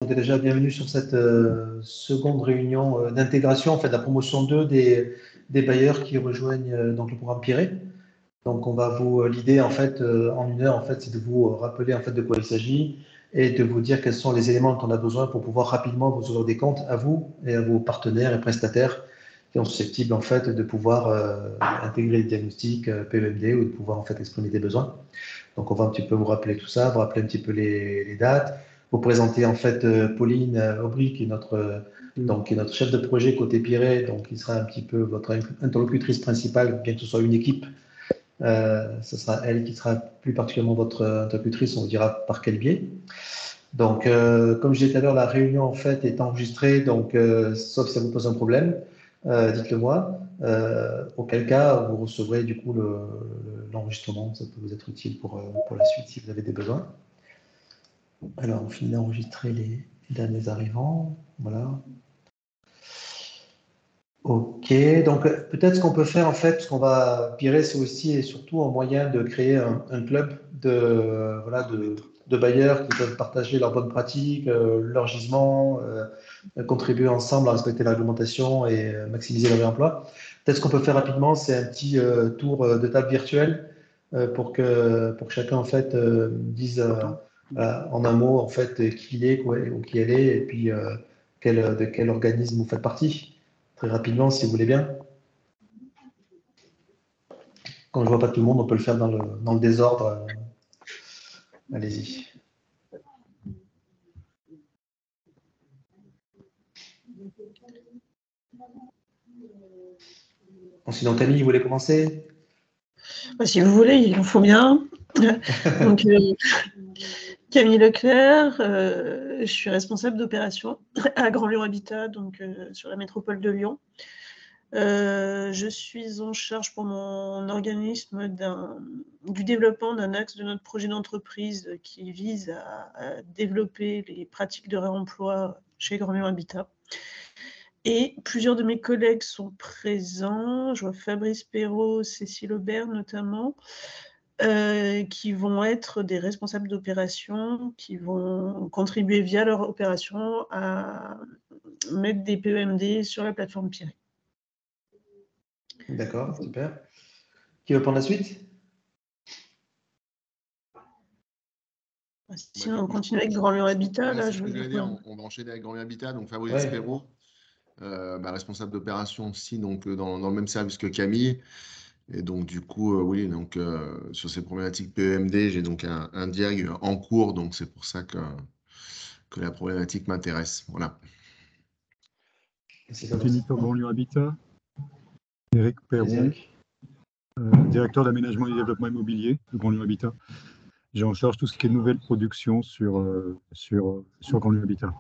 Donc, déjà bienvenue sur cette seconde réunion d'intégration, en fait, de la promotion 2 des bailleurs qui rejoignent donc le programme Pirée. Donc, on va vous l'idée en fait en une heure, en fait, c'est de vous rappeler en fait de quoi il s'agit et de vous dire quels sont les éléments dont on a besoin pour pouvoir rapidement vous ouvrir des comptes à vous et à vos partenaires et prestataires qui sont susceptibles en fait de pouvoir intégrer les diagnostics PEMD ou de pouvoir en fait exprimer des besoins. Donc, on va un petit peu vous rappeler tout ça, vous rappeler un petit peu les dates, vous présenter en fait Pauline Aubry, qui est notre chef de projet côté Pirée, donc qui sera un petit peu votre interlocutrice principale, bien que ce soit une équipe. Ce sera elle qui sera plus particulièrement votre interlocutrice, on vous dira par quel biais. Donc, comme je disais tout à l'heure, la réunion en fait est enregistrée, donc sauf si ça vous pose un problème, dites-le moi. Auquel cas, vous recevrez du coup l'enregistrement. Ça peut vous être utile pour la suite si vous avez des besoins. Alors, on finit d'enregistrer les derniers arrivants. Voilà. Ok, donc peut-être ce qu'on peut faire en fait, ce qu'on va pirer, c'est aussi et surtout un moyen de créer un club de bailleurs qui peuvent partager leurs bonnes pratiques, leurs gisements, contribuer ensemble à respecter la réglementation et maximiser leur réemploi. Peut-être ce qu'on peut faire rapidement, c'est un petit tour de table virtuelle pour que chacun en fait dise en un mot en fait qui il est ou qui elle est et puis de quel organisme vous faites partie. Très rapidement, si vous voulez bien. Quand je vois pas tout le monde, on peut le faire dans le désordre. Allez-y. Sinon, Camille, vous voulez commencer? Si vous voulez, il en faut bien. Donc, Camille Leclerc, je suis responsable d'opération à Grand Lyon Habitat, donc sur la métropole de Lyon. Je suis en charge pour mon organisme du développement d'un axe de notre projet d'entreprise qui vise à développer les pratiques de réemploi chez Grand Lyon Habitat. Et plusieurs de mes collègues sont présents. Je vois Fabrice Perrault, Cécile Aubert notamment, qui vont être des responsables d'opération, qui vont contribuer via leur opération à mettre des PEMD sur la plateforme Pirée. D'accord, super. Qui veut prendre la suite? Sinon, on continue avec Grand Lyon Habitat. Là, on va enchaîner avec Grand Lyon Habitat. Donc, Fabrice Perrault, responsable d'opération aussi, donc dans le même service que Camille. Et donc, du coup, oui, donc sur ces problématiques PEMD, j'ai donc un diag en cours. Donc, c'est pour ça que la problématique m'intéresse. Voilà. Géniteur Grand Lyon Habitat. Éric Perron, directeur d'aménagement et développement immobilier de Grand Lyon Habitat. J'ai en charge tout ce qui est nouvelle production sur Grand Lyon Habitat.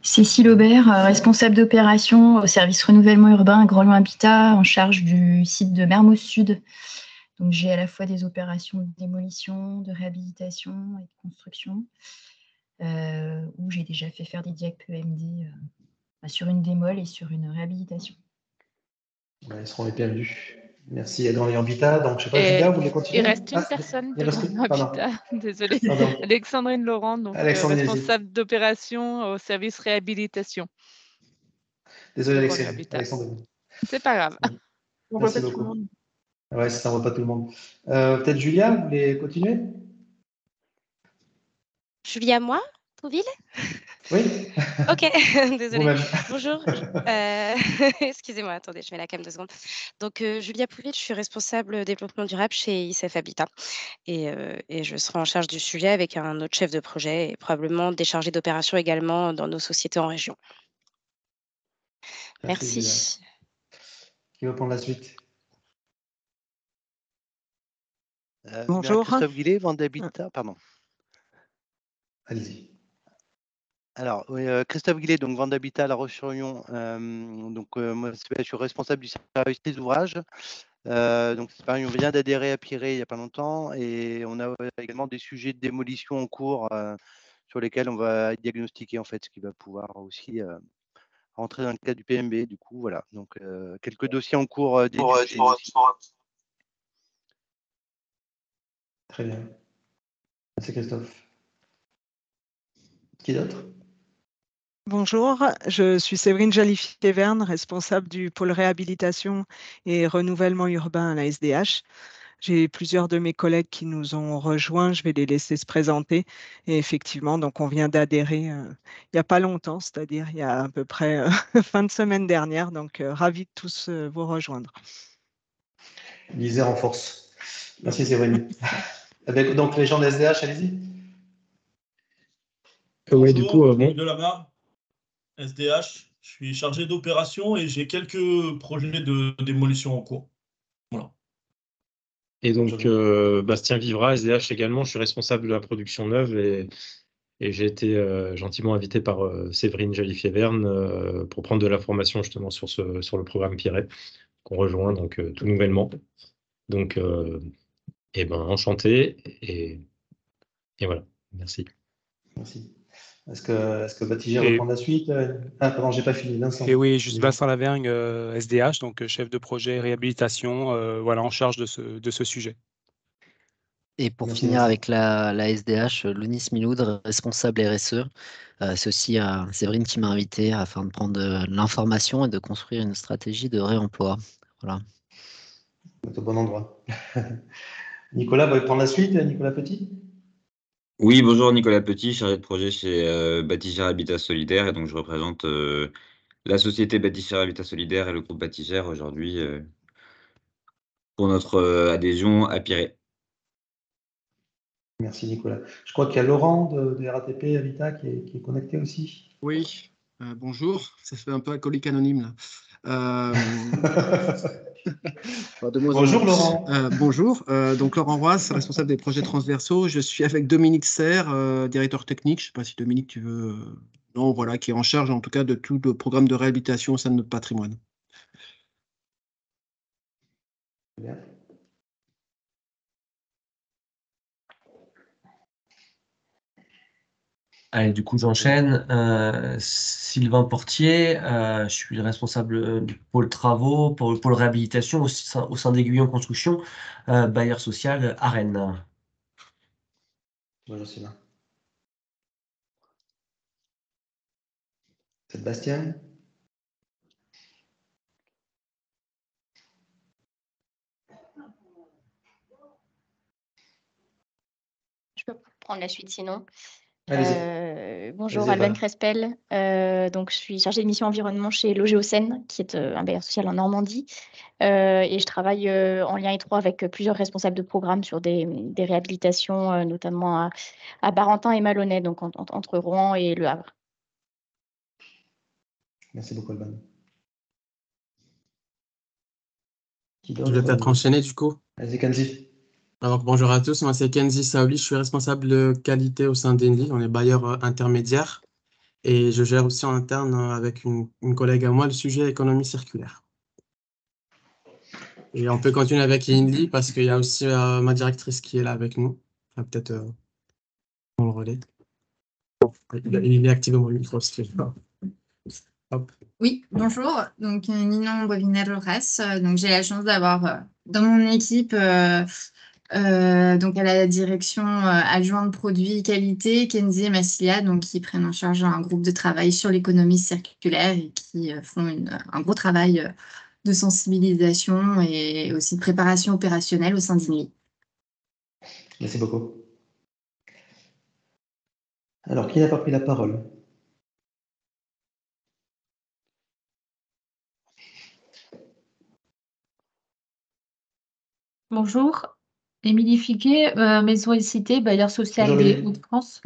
Cécile Aubert, responsable d'opération au service renouvellement urbain à Grand Lyon Habitat, en charge du site de Mermoz Sud. Donc j'ai à la fois des opérations de démolition, de réhabilitation et de construction, où j'ai déjà fait faire des diags PEMD sur une démol et sur une réhabilitation. Ils seront les bienvenus. Merci à Grand Lyon Habitat. Donc, je ne sais pas, Julia, vous voulez continuer? Il reste une personne de Grand Lyon Habitat. Désolée. Alexandrine Laurent, donc responsable d'opération au service réhabilitation. Désolé, Alexandrine. C'est pas grave. On voit pas tout le monde. Ouais, ça ne voit pas tout le monde. Peut-être Julia, vous voulez continuer? Julia, moi, Trouville? Oui. Ok, désolée. Bonjour. Excusez-moi, attendez, je mets la cam 2 secondes. Donc, Julia Pouville, je suis responsable développement durable chez ICF Habitat. Et je serai en charge du sujet avec un autre chef de projet et probablement des chargés d'opération également dans nos sociétés en région. Merci. Qui va prendre la suite? Bonjour. Christophe Guillet, Vente d'Habitat, pardon. Allez-y. Alors, Christophe Guillet, donc Vente d'Habitat à La Roche-sur-Yon. Moi, je suis responsable du service des ouvrages. Donc, c'est pareil, on vient d'adhérer à Pirée il n'y a pas longtemps et on a également des sujets de démolition en cours sur lesquels on va diagnostiquer en fait ce qui va pouvoir aussi rentrer dans le cadre du PMB. Du coup, voilà. Donc, quelques dossiers en cours d'études. Très bien. Merci Christophe. Qui d'autre? Bonjour, je suis Séverine Jalifié-Verne, responsable du pôle réhabilitation et renouvellement urbain à la SDH. J'ai plusieurs de mes collègues qui nous ont rejoints, je vais les laisser se présenter. Et effectivement, donc on vient d'adhérer il n'y a pas longtemps, c'est-à-dire il y a à peu près fin de semaine dernière, donc ravi de tous vous rejoindre. L'Isère en force. Merci Séverine. Donc les gens de SDH, allez-y. Oui, du coup, bon. De là-bas, SDH, je suis chargé d'opération et j'ai quelques projets de démolition en cours. Voilà. Et donc, Bastien Vivra, SDH également, je suis responsable de la production neuve et j'ai été gentiment invité par Séverine Jalifié-Verne pour prendre de l'information justement sur le programme Piret, qu'on rejoint donc tout nouvellement. Donc, enchanté et voilà, merci. Merci. Est-ce que Baptiste va prendre la suite? Ah, pardon, j'ai pas fini. Vincent. Et oui, juste Vincent Lavergne, SDH, donc chef de projet réhabilitation, voilà, en charge de ce sujet. Et pour finir avec la SDH, Lounis Miloudre, responsable RSE. C'est aussi Séverine qui m'a invité afin de prendre de l'information et de construire une stratégie de réemploi. Voilà. C'est au bon endroit. Nicolas, vous voulez prendre la suite, Nicolas Petit? Oui, bonjour, Nicolas Petit, chargé de projet chez Bâtigère Habitat Solidaire. Et donc, je représente la société Bâtigère Habitat Solidaire et le groupe Bâtigère aujourd'hui pour notre adhésion à Piret. Merci Nicolas. Je crois qu'il y a Laurent de RATP Habitat qui est connecté aussi. Oui, bonjour. Ça fait un peu alcoolique anonyme là. Bonjour Laurent. Bonjour. Donc Laurent Roise, responsable des projets transversaux. Je suis avec Dominique Serre, directeur technique. Je ne sais pas si Dominique tu veux. Non, voilà, qui est en charge en tout cas de tout le programme de réhabilitation au sein de notre patrimoine. Bien. Allez, du coup, j'enchaîne. Sylvain Portier, je suis le responsable du pôle travaux, pour le pôle réhabilitation au sein d'Aiguillon Construction, bailleur social à Rennes. Bonjour Sylvain. Sébastien. Je peux prendre la suite sinon. Allez-y, Bonjour, Alban Crespel. Donc, je suis chargée de mission environnement chez Logéocène, qui est un bailleur social en Normandie. Et je travaille en lien étroit avec plusieurs responsables de programme sur des réhabilitations, notamment à Barentin et Malonnet, donc entre Rouen et Le Havre. Merci beaucoup, Alban. Je vais peut-être enchaîner du coup. Vas-y, Kenzie. Alors, bonjour à tous, moi c'est Kenzie Saouli, je suis responsable de qualité au sein d'Enli, on est bailleur intermédiaire et je gère aussi en interne avec une collègue à moi le sujet économie circulaire. Et on peut continuer avec Enli parce qu'il y a aussi ma directrice qui est là avec nous, peut-être on le relais. Il est activé mon micro, Hop. Oui, bonjour, donc Ninon Bovinel-Ress, donc j'ai la chance d'avoir dans mon équipe donc à la direction adjointe produits qualité, Kenzie et Massilia, donc qui prennent en charge un groupe de travail sur l'économie circulaire et qui font un gros travail de sensibilisation et aussi de préparation opérationnelle au sein d'Inli. Merci beaucoup. Alors, qui n'a pas pris la parole? Bonjour. Émilie Figuet, Maison et Cité, bailleur social des Hauts-de-France.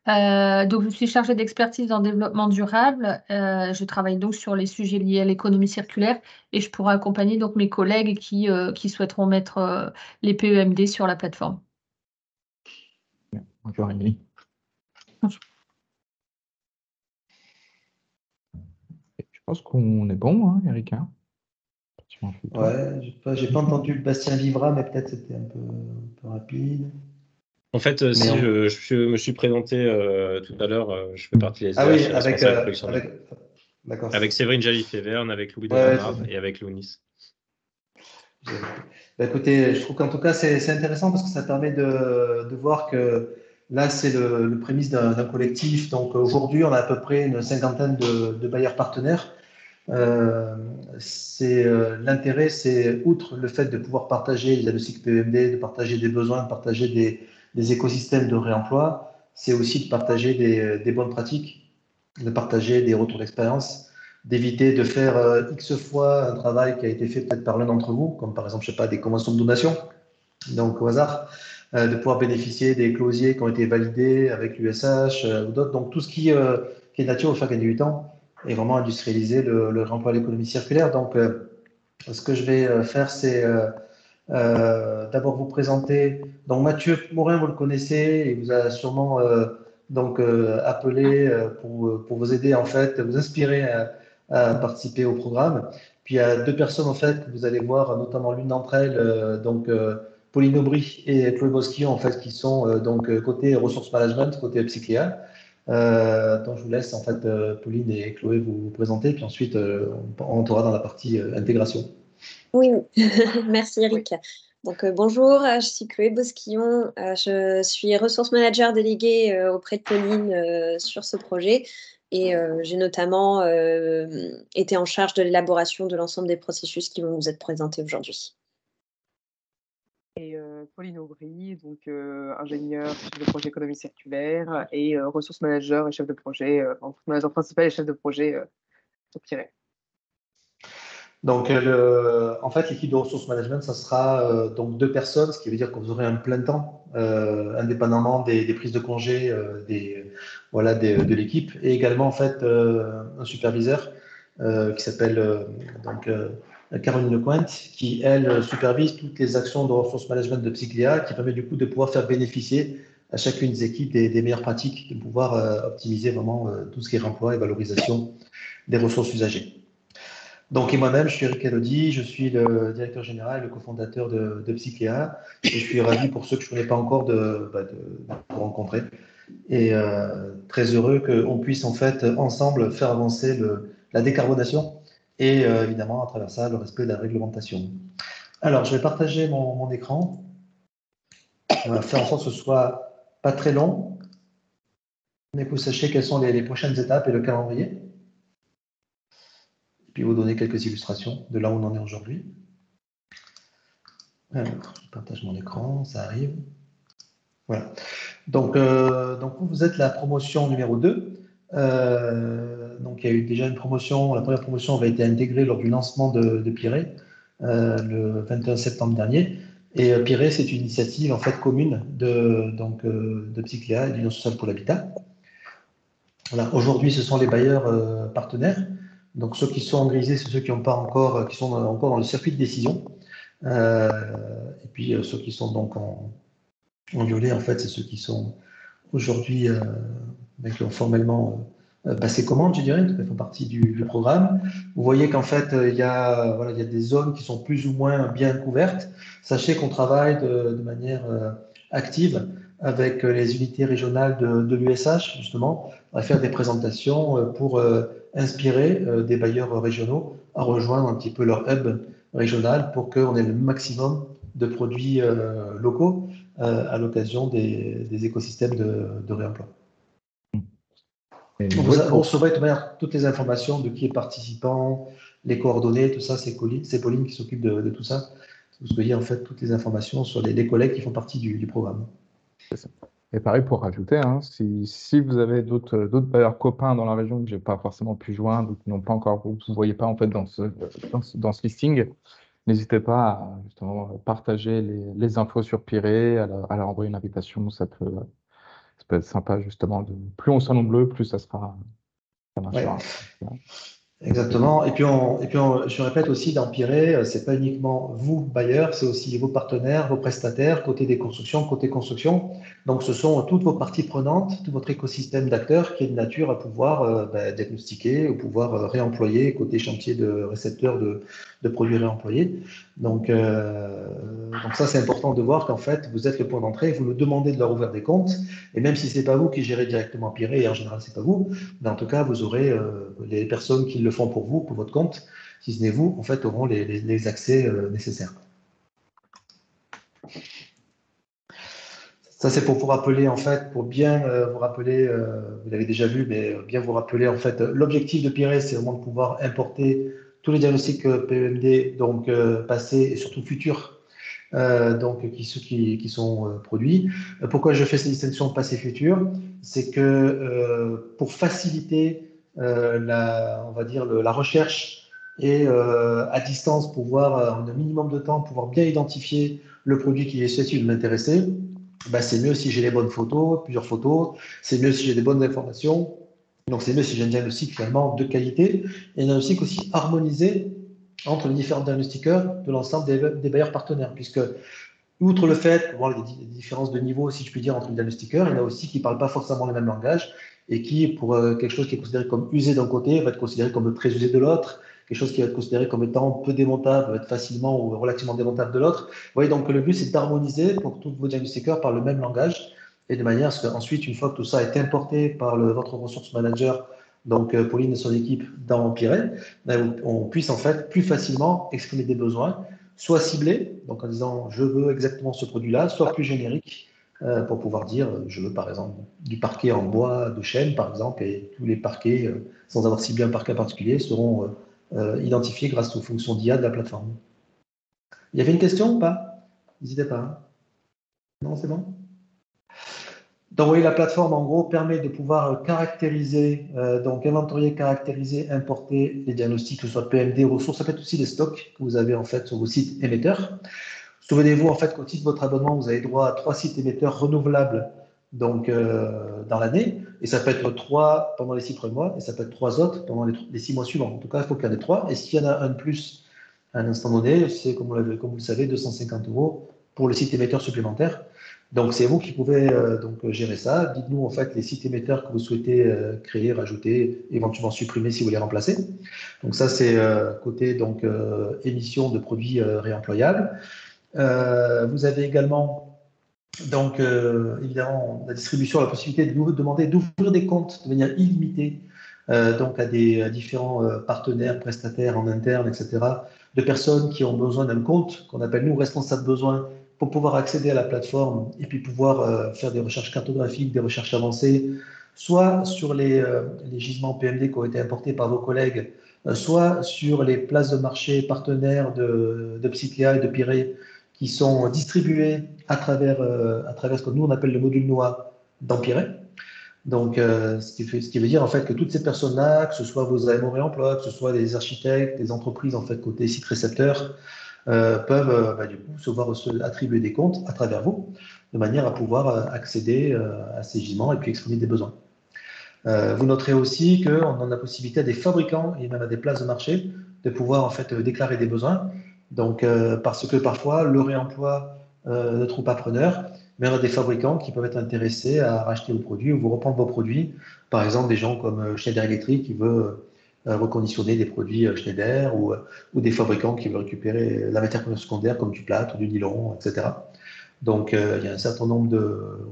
Donc, je suis chargée d'expertise en développement durable. Je travaille donc sur les sujets liés à l'économie circulaire et je pourrai accompagner donc mes collègues qui souhaiteront mettre les PEMD sur la plateforme. Bonjour Émilie. Je pense qu'on est bon, hein, Eric. Ouais, j'ai pas entendu le Bastien Vivra, mais peut-être c'était un peu rapide. En fait, je me suis présenté tout à l'heure, je fais partie des SDH. Ah oui, avec Séverine Jalifié-Verne, avec Louis Delamare et avec Lounis. Écoutez, je trouve qu'en tout cas, c'est intéressant parce que ça permet de voir que là, c'est le prémisse d'un collectif. Donc aujourd'hui, on a à peu près une cinquantaine de bailleurs partenaires. L'intérêt, c'est, outre le fait de pouvoir partager les diagnostics PEMD, de partager des besoins, de partager des écosystèmes de réemploi, c'est aussi de partager des bonnes pratiques, de partager des retours d'expérience, d'éviter de faire X fois un travail qui a été fait peut-être par l'un d'entre vous, comme par exemple, je sais pas, des conventions de donation, donc au hasard, de pouvoir bénéficier des clausiers qui ont été validés avec l'USH ou d'autres. Donc tout ce qui est nature, faire gagner du temps et vraiment industrialiser le réemploi à l'économie circulaire. Donc ce que je vais faire, c'est d'abord vous présenter. Donc Mathieu Morin, vous le connaissez, il vous a sûrement appelé pour vous aider, en fait, vous inspirer à participer au programme. Puis il y a deux personnes, en fait, que vous allez voir, notamment l'une d'entre elles, Pauline Aubry et Chloé Bosquillon, en fait, qui sont côté ressources management, côté Psycléa. Donc je vous laisse, en fait, Pauline et Chloé vous présenter, puis ensuite on entrera dans la partie intégration. Oui, merci Eric. Donc bonjour, je suis Chloé Bosquillon, je suis ressource manager déléguée auprès de Pauline sur ce projet et j'ai notamment été en charge de l'élaboration de l'ensemble des processus qui vont vous être présentés aujourd'hui. Et Pauline Aubry, donc ingénieure, chef de projet économie circulaire et ressources manager et chef de projet, manager principal et chef de projet au Pirée. Donc, en fait, l'équipe de ressources management, ça sera donc 2 personnes, ce qui veut dire que vous aurez un plein temps, indépendamment des prises de congé de l'équipe, et également en fait un superviseur qui s'appelle Caroline Lecointe, qui elle supervise toutes les actions de ressources management de Psycléa, qui permet du coup de pouvoir faire bénéficier à chacune des équipes des meilleures pratiques, de pouvoir optimiser vraiment tout ce qui est remploi et valorisation des ressources usagées. Donc, et moi-même, je suis Eric Elodie, je suis le directeur général et le cofondateur de Psycléa. Et je suis ravi, pour ceux que je ne connais pas encore, de vous rencontrer. Et très heureux qu'on puisse en fait ensemble faire avancer la décarbonation et évidemment à travers ça le respect de la réglementation. Alors, je vais partager mon écran. On va faire en sorte que ce soit pas très long, mais que vous sachiez quelles sont les prochaines étapes et le calendrier. Puis vous donner quelques illustrations de là où on en est aujourd'hui. Alors, je partage mon écran, ça arrive. Voilà. Donc vous êtes la promotion numéro 2. Donc, il y a eu déjà une promotion. La première promotion avait été intégrée lors du lancement de Pirée le 21 septembre dernier. Et Pirée, c'est une initiative en fait commune de Psycléa et de l'Union sociale pour l'habitat. Voilà. Aujourd'hui, ce sont les bailleurs partenaires. Donc, ceux qui sont en grisé, c'est ceux qui sont encore dans le circuit de décision. Et puis, ceux qui sont donc en violet, en fait, c'est ceux qui sont aujourd'hui qui ont formellement passé commande, je dirais, qui font partie du programme. Vous voyez qu'en fait, il y a des zones qui sont plus ou moins bien couvertes. Sachez qu'on travaille de manière active avec les unités régionales de l'USH, justement, à faire des présentations pour inspirer des bailleurs régionaux à rejoindre un petit peu leur hub régional pour qu'on ait le maximum de produits locaux à l'occasion des écosystèmes de réemploi. Vous recevrez toutes les informations de qui est participant, les coordonnées, tout ça, c'est Pauline qui s'occupe de tout ça. Vous voyez en fait toutes les informations sur les collègues qui font partie du programme. Et pareil pour rajouter, hein, si vous avez d'autres bailleurs copains dans la région que je n'ai pas forcément pu joindre ou qui n'ont pas encore, vous ne voyez pas en fait dans ce listing, n'hésitez pas à justement partager les infos sur Pirée, à leur envoyer une invitation. Ça peut être sympa justement. Plus on sera nombreux, plus ça marchera. Ouais. Exactement. Et puis, je répète aussi, dans Pirée, c'est pas uniquement vous, bailleurs, c'est aussi vos partenaires, vos prestataires, côté des constructions, côté construction. Donc, ce sont toutes vos parties prenantes, tout votre écosystème d'acteurs qui est de nature à pouvoir diagnostiquer ou pouvoir réemployer côté chantier de récepteurs de produits réemployés. Donc ça, c'est important de voir qu'en fait, vous êtes le point d'entrée, vous nous demandez de leur ouvrir des comptes, et même si c'est pas vous qui gérez directement Pirée, et en général, c'est pas vous, mais en tout cas, vous aurez les personnes qui le font pour vous, pour votre compte, si ce n'est vous, en fait, auront les accès nécessaires. Ça, c'est pour vous rappeler, en fait, pour bien vous rappeler, vous l'avez déjà vu, mais bien vous rappeler, en fait, l'objectif de Piré, c'est vraiment de pouvoir importer tous les diagnostics PEMD, donc passés et surtout futurs, donc qui sont produits. Pourquoi je fais cette distinction passé-futur? C'est que pour faciliter on va dire la recherche et à distance, pouvoir, en un minimum de temps, pouvoir bien identifier le produit qui est susceptible de m'intéresser, ben, c'est mieux si j'ai les bonnes photos, plusieurs photos, c'est mieux si j'ai des bonnes informations, donc c'est mieux si j'ai un diagnostic finalement de qualité et un diagnostic aussi harmonisé entre les différents diagnostiqueurs de l'ensemble des bailleurs partenaires, puisque outre le fait qu'il y a des différences de niveau, si je puis dire, entre les diagnostiqueurs, il y en a aussi qui ne parlent pas forcément le même langage et qui, pour quelque chose qui est considéré comme usé d'un côté, va être considéré comme très usé de l'autre, quelque chose qui va être considéré comme étant peu démontable, va être facilement ou relativement démontable de l'autre. Vous voyez, donc le but, c'est d'harmoniser pour que tous vos diagnostiqueurs parlent le même langage et de manière à ce qu'ensuite, une fois que tout ça est importé par votre ressource manager, donc Pauline et son équipe dans Piré, on puisse en fait plus facilement exprimer des besoins, soit ciblés, donc en disant je veux exactement ce produit-là, soit plus générique, pour pouvoir dire je veux par exemple du parquet en bois de chêne par exemple, et tous les parquets, sans avoir ciblé un parquet particulier, seront identifiés grâce aux fonctions d'IA de la plateforme. Il y avait une question ou pas? N'hésitez pas. Hein. Non, c'est bon? Donc, vous voyez, la plateforme, en gros, permet de pouvoir caractériser, donc inventorier, caractériser, importer les diagnostics, que ce soit PMD, ressources, ça peut être aussi les stocks que vous avez en fait sur vos sites émetteurs. Souvenez-vous en fait qu'au titre de votre abonnement, vous avez droit à 3 sites émetteurs renouvelables donc, dans l'année, et ça peut être 3 pendant les 6 premiers mois, et ça peut être 3 autres pendant les 6 mois suivants. En tout cas, il faut qu'il y en ait 3, et s'il y en a un de plus à un instant donné, c'est comme vous le savez, 250 € pour le site émetteur supplémentaire. Donc, c'est vous qui pouvez donc gérer ça. Dites-nous en fait les sites émetteurs que vous souhaitez créer, rajouter, éventuellement supprimer si vous les remplacez. Donc, ça, c'est côté donc, émission de produits réemployables. Vous avez également, donc, évidemment, la distribution, la possibilité de nous demander d'ouvrir des comptes de manière illimitée donc à des différents partenaires, prestataires en interne, etc., de personnes qui ont besoin d'un compte qu'on appelle nous responsables besoins pour pouvoir accéder à la plateforme et puis pouvoir faire des recherches cartographiques, des recherches avancées, soit sur les gisements PMD qui ont été importés par vos collègues, soit sur les places de marché partenaires de Psycléa et de Piré qui sont distribués à travers ce que nous on appelle le module NOAA dans Piré. Donc, ce qui veut dire en fait que toutes ces personnes-là, que ce soit vos AMO réemploi, que ce soit des architectes, des entreprises en fait côté site récepteur, peuvent du coup se attribuer des comptes à travers vous, de manière à pouvoir accéder à ces gisements et puis exprimer des besoins. Vous noterez aussi qu'on a la possibilité à des fabricants et même à des places de marché de pouvoir en fait déclarer des besoins. Donc, parce que parfois le réemploi ne trouve pas preneur, mais on a des fabricants qui peuvent être intéressés à racheter vos produits ou vous reprendre vos produits. Par exemple, des gens comme Schneider Electric qui veut reconditionner des produits Schneider ou des fabricants qui veulent récupérer la matière première secondaire comme du plâtre ou du nylon, etc. Donc, il y a un certain nombre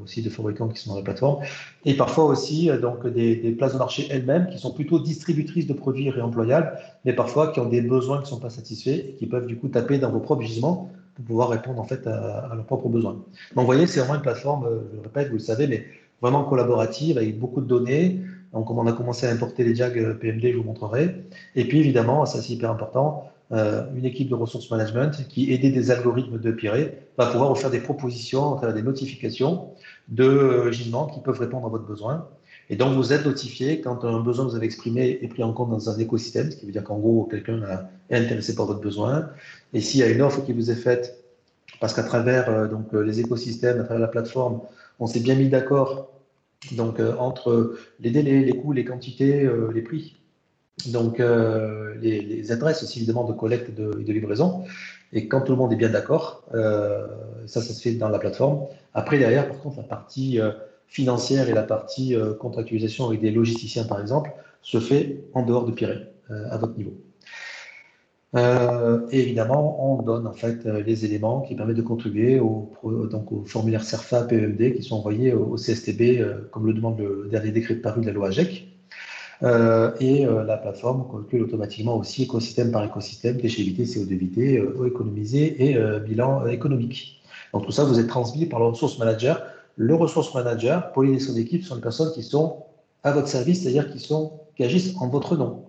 aussi de fabricants qui sont dans la plateforme. Et parfois aussi donc, des places de marché elles-mêmes qui sont plutôt distributrices de produits réemployables, mais parfois qui ont des besoins qui ne sont pas satisfaits et qui peuvent du coup taper dans vos propres gisements pour pouvoir répondre en fait à leurs propres besoins. Donc, vous voyez, c'est vraiment une plateforme, je le répète, vous le savez, mais vraiment collaborative avec beaucoup de données. Donc, comme on a commencé à importer les diags PMD, je vous montrerai. Et puis, évidemment, ça c'est hyper important, une équipe de ressources management qui, aidée des algorithmes de Piré, va pouvoir vous faire des propositions à travers des notifications de gisements qui peuvent répondre à votre besoin. Et donc, vous êtes notifié quand un besoin que vous avez exprimé est pris en compte dans un écosystème, ce qui veut dire qu'en gros, quelqu'un est intéressé par votre besoin. Et s'il y a une offre qui vous est faite, parce qu'à travers donc, les écosystèmes, à travers la plateforme, on s'est bien mis d'accord donc, entre les délais, les coûts, les quantités, les prix. Donc, les adresses aussi, évidemment, de collecte et de livraison. Et quand tout le monde est bien d'accord, ça se fait dans la plateforme. Après, derrière, par contre, la partie financière et la partie contractualisation avec des logisticiens, par exemple, se fait en dehors de Piré, à votre niveau. Et évidemment, on donne en fait les éléments qui permettent de contribuer au formulaire CERFA PEMD qui sont envoyés au CSTB, comme le demande le dernier décret paru de la loi AGEC. La plateforme calcule automatiquement aussi écosystème par écosystème, déchets évités, CO2 évités, eau économisée et bilan économique. Donc tout ça, vous êtes transmis par le ressource manager le ressource manager, Pauline et son équipe sont les personnes qui sont à votre service, c'est-à-dire qui agissent en votre nom.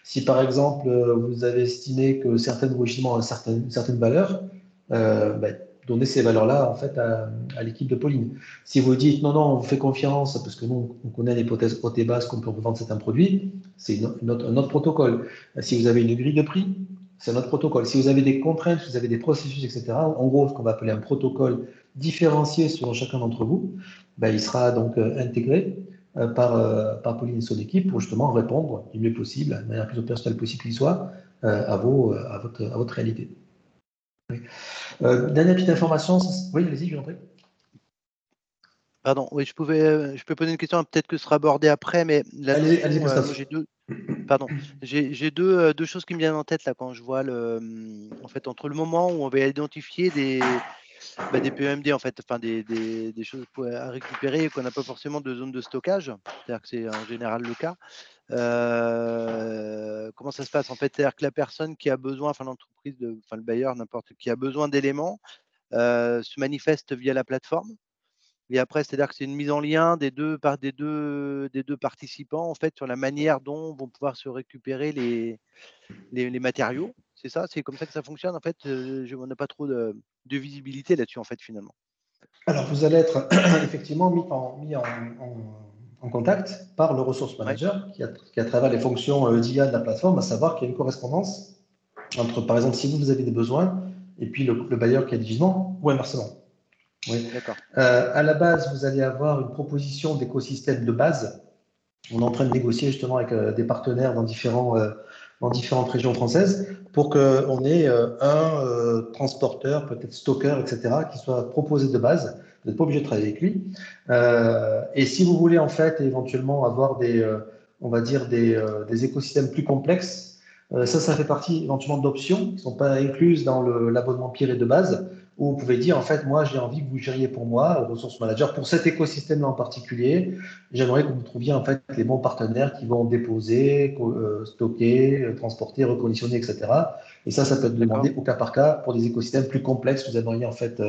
Si par exemple, vous avez estimé que certains logements ont certaines valeurs, donnez ces valeurs-là en fait à l'équipe de Pauline. Si vous dites non, on vous fait confiance parce que nous, on connaît l'hypothèse haute et basse qu'on peut vendre certains produits, c'est un autre protocole. Si vous avez une grille de prix, c'est un autre protocole. Si vous avez des contraintes, si vous avez des processus, etc., en gros, ce qu'on va appeler un protocole différencié selon chacun d'entre vous, il sera donc intégré par Pauline et son équipe pour justement répondre du mieux possible, de la manière la plus opérationnelle possible qu'il soit, à votre réalité. Oui. Dernière petite information. Oui, allez-y, je vous en prie. Pardon, oui, je peux poser une question, peut-être que ce sera abordé après, mais allez, j'ai deux choses qui me viennent en tête là quand je vois en fait, entre le moment où on va identifier des PEMD, en fait, enfin des choses à récupérer et qu'on n'a pas forcément de zone de stockage, c'est-à-dire que c'est en général le cas. Comment ça se passe en fait? C'est-à-dire que la personne qui a besoin, enfin l'entreprise, le bailleur, n'importe qui a besoin d'éléments, se manifeste via la plateforme. Et après, c'est-à-dire que c'est une mise en lien des deux participants en fait sur la manière dont vont pouvoir se récupérer les matériaux. C'est ça? C'est comme ça que ça fonctionne en fait? On n'a pas trop de visibilité là-dessus en fait finalement. Alors, vous allez être effectivement mis en contact par le ressource manager qui à travers les fonctions d'IA de la plateforme, à savoir qu'il y a une correspondance entre, par exemple, si vous avez des besoins et puis le bailleur qui a des gisements ou inversement. Oui. D'accord. À la base, vous allez avoir une proposition d'écosystème de base. On est en train de négocier justement avec des partenaires dans différentes régions françaises pour qu'on ait un transporteur, peut-être stockeur, etc., qui soit proposé de base. Vous n'êtes pas obligé de travailler avec lui. Et si vous voulez en fait éventuellement avoir on va dire des écosystèmes plus complexes, ça fait partie éventuellement d'options qui ne sont pas incluses dans l'abonnement Piré de base, où vous pouvez dire, en fait, moi, j'ai envie que vous gériez pour moi, ressources manager, pour cet écosystème-là en particulier. J'aimerais que vous trouviez, en fait, les bons partenaires qui vont déposer, stocker, transporter, reconditionner, etc. Et ça peut être demandé au cas par cas pour des écosystèmes plus complexes que vous aimeriez, en fait,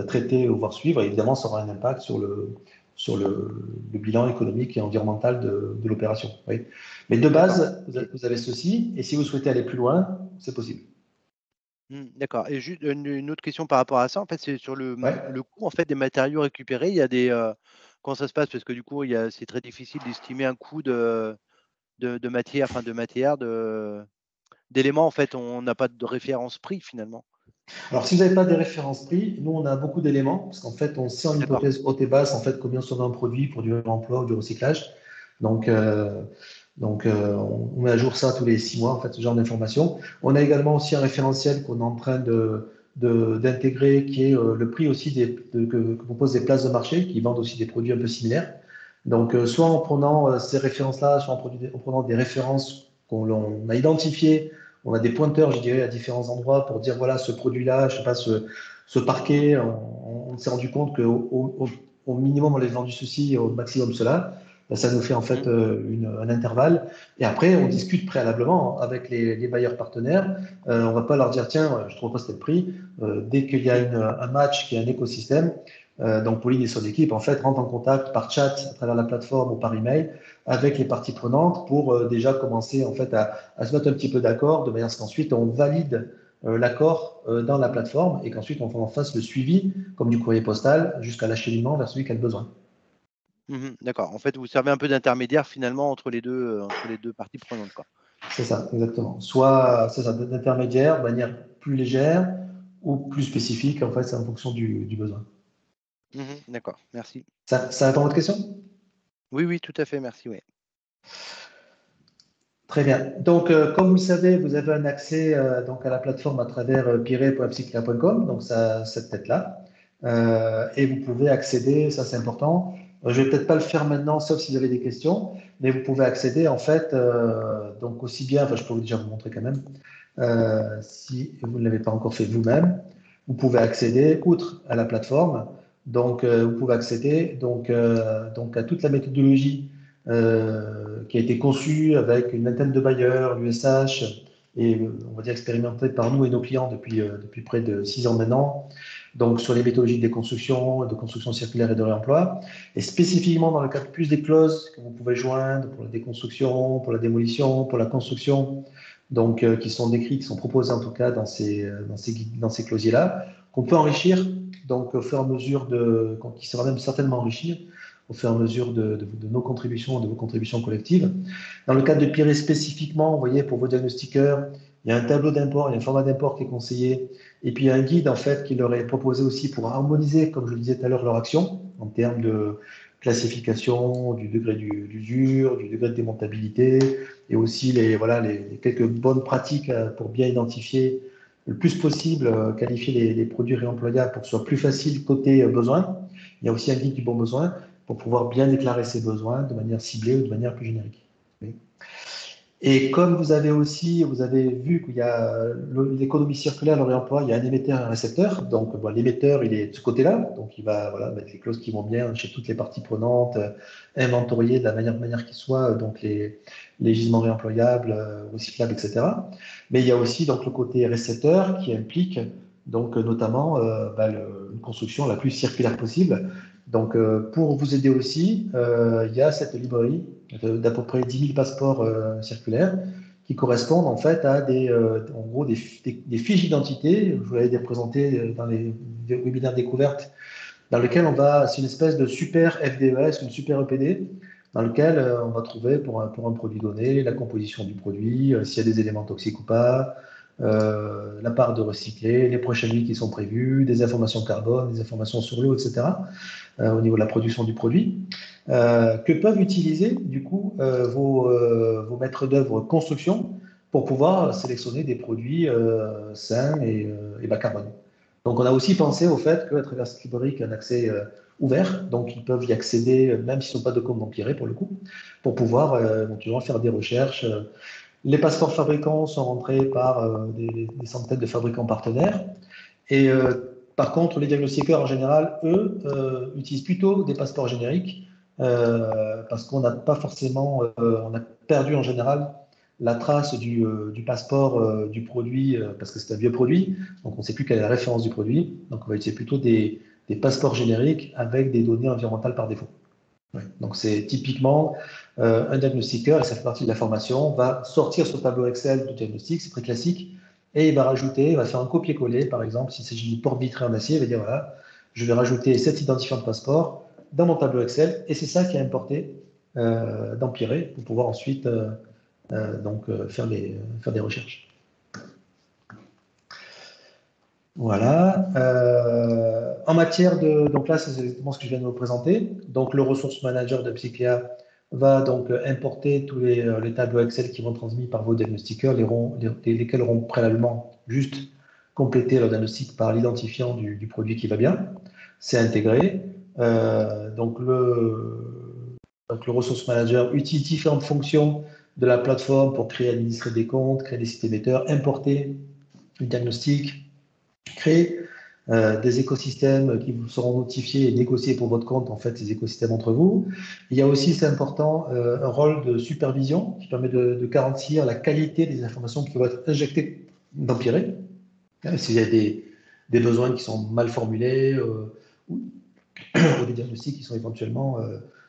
traiter ou voir suivre. Et évidemment, ça aura un impact sur le bilan économique et environnemental de l'opération. Oui. Mais de base, vous avez ceci. Et si vous souhaitez aller plus loin, c'est possible. D'accord. Et juste une autre question par rapport à ça, en fait, c'est sur le coût en fait des matériaux récupérés. Il y a comment ça se passe? Parce que du coup, c'est très difficile d'estimer un coût de matière, d'éléments. En fait, on n'a pas de référence prix finalement. Alors, si vous n'avez pas de référence prix, nous, on a beaucoup d'éléments, parce qu'en fait, on sait en hypothèse haute et basse, en fait, combien sont un produit pour du réemploi ou du recyclage. Donc, on met à jour ça tous les 6 mois, en fait, ce genre d'informations. On a également aussi un référentiel qu'on est en train d'intégrer, qui est le prix aussi que proposent des places de marché, qui vendent aussi des produits un peu similaires. Donc, soit en prenant ces références-là, soit en prenant des références qu'on a identifiées, on a des pointeurs, je dirais, à différents endroits pour dire, voilà, ce produit-là, je ne sais pas, ce parquet, on s'est rendu compte qu'au minimum, on avait vendu ceci, au maximum cela. Ça nous fait en fait un intervalle. Et après, on discute préalablement avec les bailleurs partenaires. On ne va pas leur dire, tiens, je ne trouve pas tel prix. Dès qu'il y a un match, qu'il y a un écosystème, donc Pauline et son équipe, en fait, rentrent en contact par chat, à travers la plateforme ou par email, avec les parties prenantes pour déjà commencer en fait à se mettre un petit peu d'accord, de manière à ce qu'ensuite on valide l'accord dans la plateforme et qu'ensuite on fasse le suivi, comme du courrier postal, jusqu'à l'acheminement vers celui qui a le besoin. D'accord. En fait, vous servez un peu d'intermédiaire finalement entre les deux parties prenantes, quoi. C'est ça, exactement. Soit c'est ça, d'intermédiaire, de manière plus légère ou plus spécifique. En fait, c'est en fonction du besoin. D'accord, merci. Ça répond à votre question? Oui, tout à fait, merci. Oui. Très bien. Donc, comme vous le savez, vous avez un accès donc à la plateforme à travers piré.psyclia.com, donc cette tête-là. Et vous pouvez accéder, ça c'est important. Je ne vais peut-être pas le faire maintenant, sauf si vous avez des questions, mais vous pouvez accéder en fait, donc aussi bien, enfin je peux déjà vous montrer quand même, si vous ne l'avez pas encore fait vous-même, vous pouvez accéder, outre à la plateforme, donc vous pouvez accéder donc à toute la méthodologie qui a été conçue avec une vingtaine de bailleurs, l'USH, et on va dire expérimentée par nous et nos clients depuis près de 6 ans maintenant. donc sur les méthodologies de construction circulaire et de réemploi, et spécifiquement dans le cadre plus des clauses que vous pouvez joindre pour la déconstruction, pour la démolition, pour la construction, donc qui sont décrites, qui sont proposées en tout cas dans ces clausiers-là, qu'on peut enrichir, donc au fur et à mesure qui sera même certainement enrichi au fur et à mesure de nos contributions, de vos contributions collectives. Dans le cadre de Piré spécifiquement, vous voyez, pour vos diagnostiqueurs, il y a un tableau d'import, il y a un format d'import qui est conseillé, et puis il y a un guide en fait qui leur est proposé aussi pour harmoniser, comme je le disais tout à l'heure, leur action en termes de classification, du degré d'usure, du degré de démontabilité, et aussi les quelques bonnes pratiques pour bien identifier le plus possible, qualifier les produits réemployables pour que ce soit plus facile côté besoin. Il y a aussi un guide du bon besoin pour pouvoir bien déclarer ses besoins de manière ciblée ou de manière plus générique. Et comme vous avez vu qu'il y a l'économie circulaire, le réemploi, il y a un émetteur et un récepteur. Donc, l'émetteur, il est de ce côté-là. Donc, il va mettre les clauses qui vont bien chez toutes les parties prenantes, inventorier de la manière qu'il soit, donc les gisements réemployables, recyclables, etc. Mais il y a aussi donc, le côté récepteur qui implique donc, notamment une construction la plus circulaire possible. Donc, pour vous aider aussi, il y a cette librairie d'à peu près 10 000 passeports circulaires qui correspondent en fait à des fiches d'identité. Je vous l'avais présenté dans les webinaires découvertes, dans lesquels c'est une espèce de super FDES, une super EPD, dans lequel on va trouver pour un produit donné la composition du produit, s'il y a des éléments toxiques ou pas, la part de recyclé, les prochaines vies qui sont prévues, des informations carbone, des informations sur l'eau, etc. Au niveau de la production du produit, que peuvent utiliser du coup vos maîtres d'œuvre construction pour pouvoir sélectionner des produits sains et bas carbone. Donc on a aussi pensé au fait qu'à travers cette librairie, un accès ouvert, donc ils peuvent y accéder même s'ils ne sont pas de compte empiré pour le coup, pour pouvoir éventuellement faire des recherches. Les passeports fabricants sont rentrés par des centaines de fabricants partenaires. Et par contre, les diagnostiqueurs en général, eux, utilisent plutôt des passeports génériques parce qu'on n'a pas forcément, on a perdu en général la trace du passeport du produit parce que c'est un vieux produit, donc on ne sait plus quelle est la référence du produit. Donc on va utiliser plutôt des passeports génériques avec des données environnementales par défaut. Ouais. Donc c'est typiquement un diagnostiqueur, et ça fait partie de la formation, va sortir ce tableau Excel du diagnostic, c'est très classique, et il va faire un copier-coller, par exemple, s'il s'agit d'une porte vitrée en acier, il va dire voilà, je vais rajouter cet identifiant de passeport dans mon tableau Excel, et c'est ça qui est importé dans Piré pour pouvoir ensuite faire des recherches. Voilà. En matière de... Donc là, c'est exactement ce que je viens de vous présenter. Donc, le ressource manager de Psycléa va donc importer tous les tableaux Excel qui vont transmis par vos diagnostiqueurs, lesquels auront préalablement juste complété leur diagnostic par l'identifiant du produit qui va bien. C'est intégré. Donc, le ressource manager utilise différentes fonctions de la plateforme pour créer et administrer des comptes, créer des sites émetteurs, importer le diagnostic, créer des écosystèmes qui vous seront notifiés et négociés pour votre compte, en fait, ces écosystèmes entre vous. Il y a aussi, c'est important, un rôle de supervision qui permet de garantir la qualité des informations qui vont être injectées dans Piré. S'il y a des besoins qui sont mal formulés ou des diagnostics qui sont éventuellement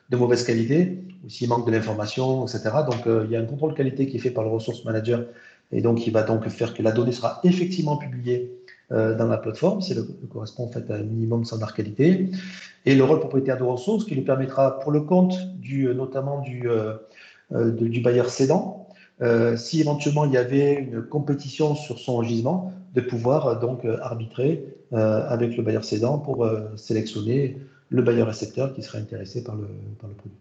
de mauvaise qualité, ou s'il manque de l'information, etc. Donc, il y a un contrôle qualité qui est fait par le ressource manager et donc il va donc faire que la donnée sera effectivement publiée dans la plateforme, si elle correspond en fait à un minimum standard qualité, et le rôle propriétaire de ressources qui lui permettra, pour le compte notamment du bailleur cédant, si éventuellement il y avait une compétition sur son gisement, de pouvoir donc arbitrer avec le bailleur cédant pour sélectionner le bailleur récepteur qui serait intéressé par le produit.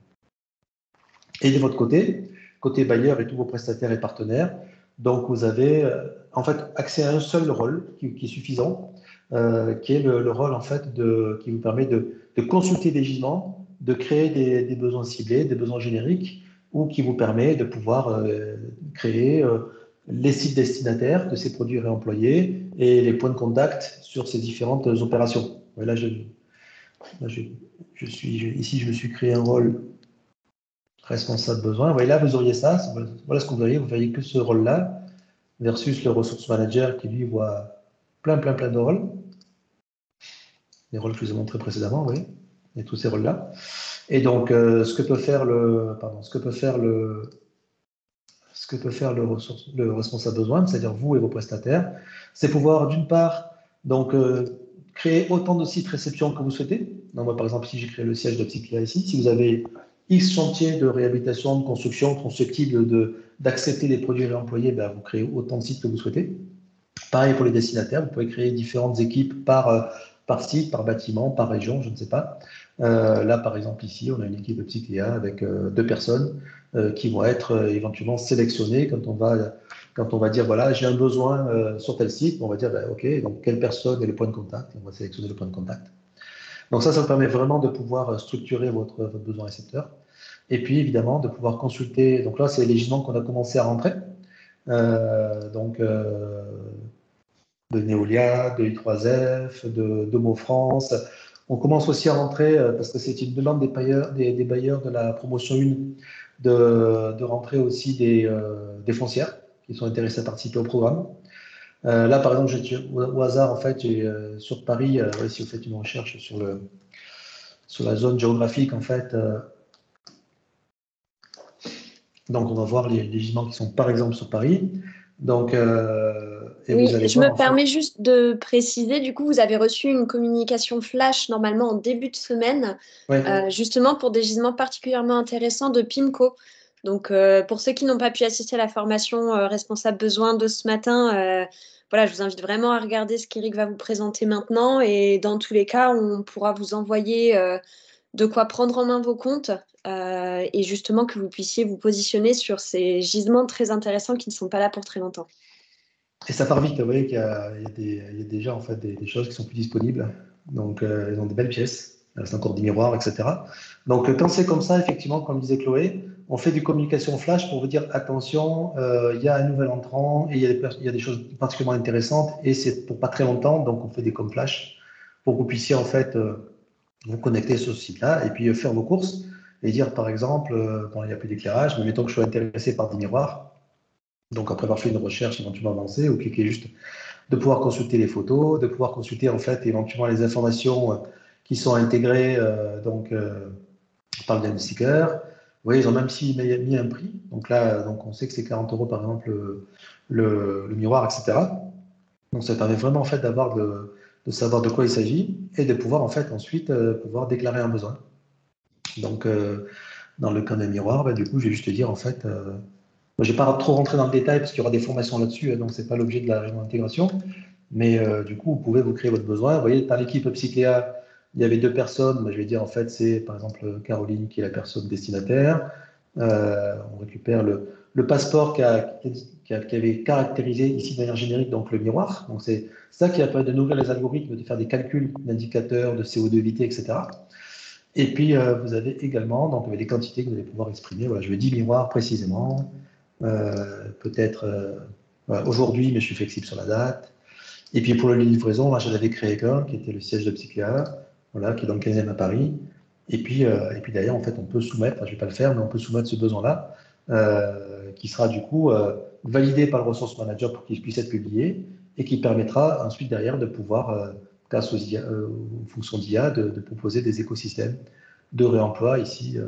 Et de votre côté bailleur et tous vos prestataires et partenaires, donc vous avez en fait accès à un seul rôle qui est suffisant, qui est le rôle en fait qui vous permet de consulter des gisements, de créer des besoins ciblés, des besoins génériques, ou qui vous permet de pouvoir créer les sites destinataires de ces produits réemployés et les points de contact sur ces différentes opérations. Là, ici, je me suis créé un rôle responsable besoin. Là, vous auriez ça. Voilà ce que vous voyez. Vous voyez que ce rôle-là versus le ressource manager qui, lui, voit plein de rôles. les rôles que je vous ai montrés précédemment, oui, et tous ces rôles-là. Et donc, ce que peut faire le responsable besoin, c'est-à-dire vous et vos prestataires, c'est pouvoir d'une part donc créer autant de sites réception que vous souhaitez. Donc, moi, par exemple, si j'ai créé le siège de Psyclia ici, si vous avez X chantiers de réhabilitation, de construction susceptibles d'accepter les produits réemployés, ben, vous créez autant de sites que vous souhaitez. Pareil pour les destinataires, vous pouvez créer différentes équipes par site, par bâtiment, par région, je ne sais pas. Là, par exemple, ici, on a une équipe de Psyclia avec 2 personnes qui vont être éventuellement sélectionnées quand on va dire, voilà, j'ai un besoin sur tel site, on va dire, ben, OK, donc quelle personne est le point de contact, on va sélectionner le point de contact. Donc ça permet vraiment de pouvoir structurer votre besoin récepteur. Et puis, évidemment, de pouvoir consulter, donc là, c'est les gisements qu'on a commencé à rentrer. De Neolia, de I3F, de Mo France. On commence aussi à rentrer, parce que c'est une demande des bailleurs de la promotion 1, de rentrer aussi des foncières qui sont intéressées à participer au programme. Là, par exemple, au hasard, en fait, sur Paris, si vous faites une recherche sur la zone géographique, en fait, donc on va voir les gisements qui sont, par exemple, sur Paris. Donc, oui, je me permets juste de préciser, du coup, vous avez reçu une communication flash normalement en début de semaine, justement pour des gisements particulièrement intéressants de PIMCO. Donc, pour ceux qui n'ont pas pu assister à la formation responsable besoin de ce matin, voilà, je vous invite vraiment à regarder ce qu'Éric va vous présenter maintenant. Et dans tous les cas, on pourra vous envoyer de quoi prendre en main vos comptes et justement que vous puissiez vous positionner sur ces gisements très intéressants qui ne sont pas là pour très longtemps. Et ça part vite, vous voyez qu'il y a déjà en fait des choses qui sont plus disponibles. Donc, ils ont des belles pièces. Il reste encore des miroirs, etc. Donc, quand c'est comme ça, effectivement, comme disait Chloé, on fait des communications flash pour vous dire attention, il y a un nouvel entrant et il y a des choses particulièrement intéressantes et c'est pour pas très longtemps. Donc, on fait des com flash pour que vous puissiez en fait vous connecter sur ce site-là et puis faire vos courses et dire par exemple, quand il n'y a plus d'éclairage, mais mettons que je sois intéressé par des miroirs. Donc, après avoir fait une recherche éventuellement avancée, ou cliquer juste de pouvoir consulter les photos, de pouvoir consulter en fait éventuellement les informations qui sont intégrées par le diagnostiqueur. Vous voyez, ils ont même mis un prix. Donc là, on sait que c'est 40 € par exemple le miroir, etc. Donc, ça permet vraiment en fait de savoir de quoi il s'agit et de pouvoir en fait ensuite pouvoir déclarer un besoin. Donc, dans le cas d'un miroir, du coup, je vais juste te dire en fait. Je ne vais pas trop rentrer dans le détail parce qu'il y aura des formations là-dessus, donc ce n'est pas l'objet de la réunion d'intégration. Mais du coup, vous pouvez vous créer votre besoin. Vous voyez, par l'équipe Psyclia, il y avait 2 personnes. Je vais dire, en fait, c'est par exemple Caroline qui est la personne destinataire. On récupère le passeport qui avait caractérisé ici de manière générique donc le miroir. Donc c'est ça qui a permis de nourrir les algorithmes, de faire des calculs d'indicateurs, de CO2 évité, etc. Et puis, vous avez également donc, des quantités que vous allez pouvoir exprimer. Voilà, je veux 10 miroirs précisément. Peut-être aujourd'hui, mais je suis flexible sur la date. Et puis pour la livraison, là, j'en avais créé qu'un qui était le siège de Psyclia, voilà, qui est dans le 15e à Paris. Et puis d'ailleurs, en fait, on peut soumettre, je ne vais pas le faire, mais on peut soumettre ce besoin-là, qui sera du coup validé par le ressource manager pour qu'il puisse être publié et qui permettra ensuite derrière de pouvoir, grâce aux fonctions d'IA, de proposer des écosystèmes de réemploi ici,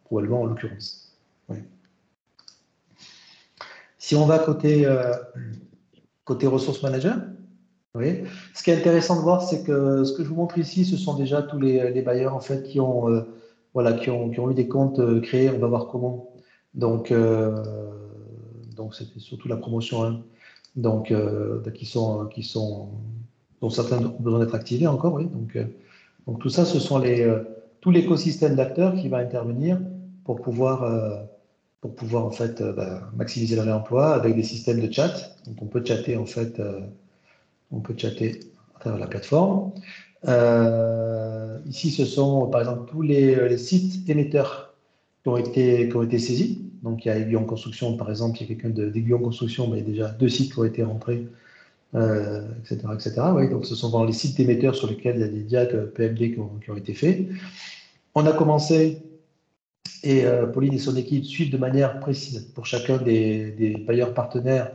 probablement en l'occurrence. Oui. Si on va côté ressources manager, oui. Ce qui est intéressant de voir, c'est que ce que je vous montre ici, ce sont déjà tous les bailleurs en fait qui ont eu des comptes créés. On va voir comment. Donc c'était surtout la promotion 1, donc dont certains ont besoin d'être activés encore. Oui. Donc tout ça, ce sont tout l'écosystème d'acteurs qui va intervenir pour pouvoir en fait maximiser le réemploi avec des systèmes de chat. Donc on peut chatter en fait, à travers la plateforme. Ici, ce sont par exemple tous les sites émetteurs qui ont été saisis. Donc il y a Aiguillon Construction, par exemple, il y a quelqu'un d'Aiguillon Construction, mais il y a déjà 2 sites qui ont été rentrés, etc. Oui, donc ce sont vraiment les sites émetteurs sur lesquels il y a des diags PMD qui ont été faits. On a commencé. Et Pauline et son équipe suivent de manière précise pour chacun des bailleurs partenaires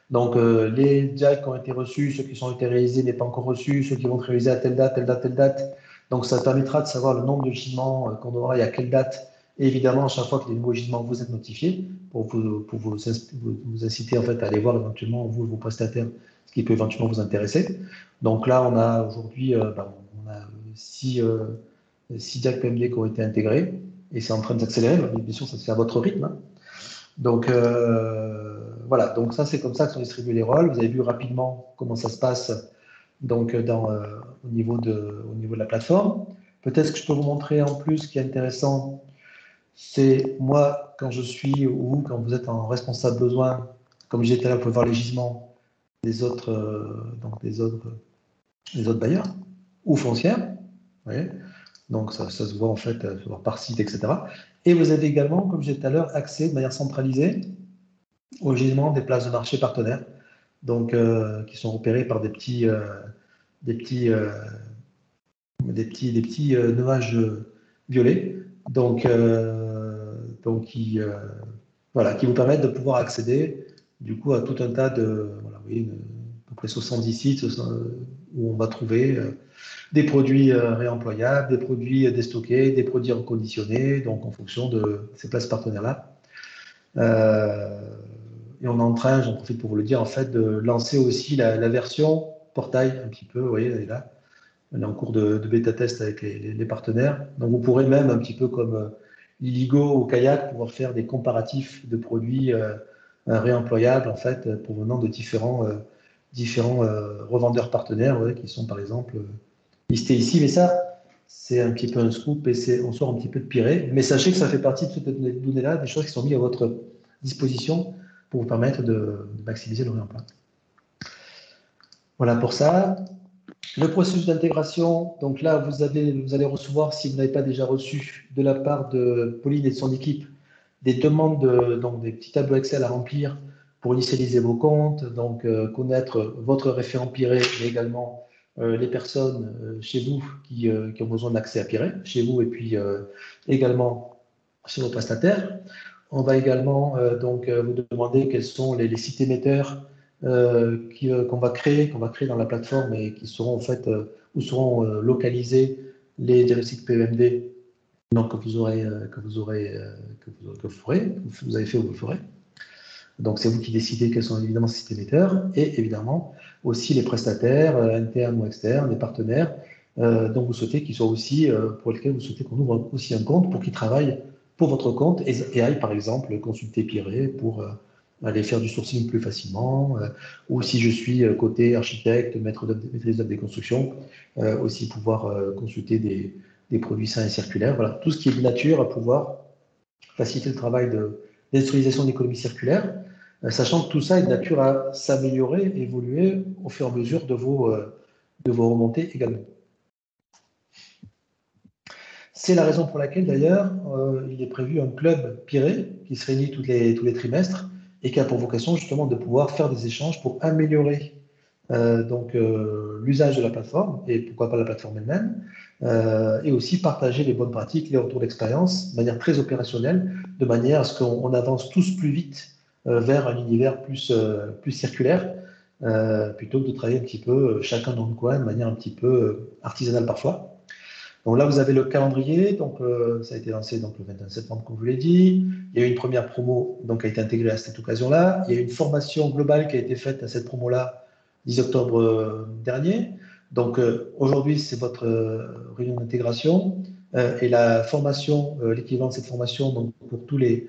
Donc, les diags qui ont été reçus, ceux qui ont été réalisés mais pas encore reçus, ceux qui vont être réalisés à telle date, telle date, telle date. Donc, ça permettra de savoir le nombre de gisements qu'on aura et à quelle date. Et évidemment, à chaque fois qu'il y a des nouveaux gisements, vous êtes notifié pour vous inciter en fait, à aller voir éventuellement, vous, vos prestataires, ce qui peut éventuellement vous intéresser. Donc là, on a aujourd'hui 6 diags PMD qui ont été intégrés et c'est en train de s'accélérer. Bien sûr, ça se fait à votre rythme. Hein. Donc, voilà, donc ça, c'est comme ça que sont distribués les rôles. Vous avez vu rapidement comment ça se passe donc, au niveau de la plateforme. Peut-être que je peux vous montrer en plus ce qui est intéressant, c'est moi, quand je suis, ou quand vous êtes en responsable besoin, comme j'étais là, vous pouvez voir les gisements des autres bailleurs ou foncières. Vous voyez, donc, ça se voit en fait par site, etc. Et vous avez également, comme je disais tout à l'heure, accès de manière centralisée au gisement des places de marché partenaires, donc qui sont repérés par des petits nuages violets, donc qui vous permettent de pouvoir accéder du coup à tout un tas de, voilà, vous voyez, à peu près 70 sites où on va trouver des produits réemployables, des produits déstockés, des produits reconditionnés, donc en fonction de ces places partenaires-là. Et on est en train, j'en profite pour vous le dire, en fait, de lancer aussi la version portail, un petit peu, vous voyez, elle est là. On est en cours de bêta-test avec les partenaires. Donc, vous pourrez même, un petit peu comme Iligo ou Kayak, pouvoir faire des comparatifs de produits réemployables, en fait, provenant de différents revendeurs partenaires, ouais, qui sont, par exemple, listés ici. Mais ça, c'est un petit peu un scoop et on sort un petit peu de Pirée. Mais sachez que ça fait partie de toutes les données-là, des choses qui sont mises à votre disposition pour vous permettre de maximiser le réemploi. Voilà pour ça. Le processus d'intégration, donc là, vous allez recevoir, si vous n'avez pas déjà reçu, de la part de Pauline et de son équipe, des demandes, donc des petits tableaux Excel à remplir pour initialiser vos comptes, donc connaître votre référent Pirée, mais également les personnes chez vous qui ont besoin d'accès à Pirée, chez vous et puis également chez vos prestataires. On va également vous demander quels sont les sites émetteurs qu'on va créer dans la plateforme et qui seront en fait où seront localisés les diagnostics PEMD donc, que vous avez fait ou que vous ferez. Donc c'est vous qui décidez quels sont évidemment ces sites émetteurs et évidemment aussi les prestataires internes ou externes, les partenaires dont vous souhaitez qu'ils soient aussi pour lesquels vous souhaitez qu'on ouvre aussi un compte pour qu'ils travaillent pour votre compte et aillent par exemple consulter Pirée pour aller faire du sourcing plus facilement, ou si je suis côté architecte, maîtrise d'œuvre des constructions, aussi pouvoir consulter des produits sains et circulaires. Voilà, tout ce qui est de nature à pouvoir faciliter le travail d'industrialisation de l'économie circulaire, sachant que tout ça est de nature à s'améliorer, évoluer au fur et à mesure de vos remontées également. C'est la raison pour laquelle, d'ailleurs, il est prévu un club Pirée qui se réunit tous les trimestres et qui a pour vocation, justement, de pouvoir faire des échanges pour améliorer l'usage de la plateforme et pourquoi pas la plateforme elle-même, et aussi partager les bonnes pratiques, les retours d'expérience de manière très opérationnelle, de manière à ce qu'on avance tous plus vite vers un univers plus circulaire, plutôt que de travailler un petit peu chacun dans le coin, de manière un petit peu artisanale parfois. Donc là, vous avez le calendrier, donc ça a été lancé donc, le 21 septembre, comme je vous l'ai dit. Il y a eu une première promo donc, qui a été intégrée à cette occasion-là. Il y a eu une formation globale qui a été faite à cette promo-là, 10 octobre dernier. Donc aujourd'hui, c'est votre réunion d'intégration. Et la formation, l'équivalent de cette formation donc, pour tous les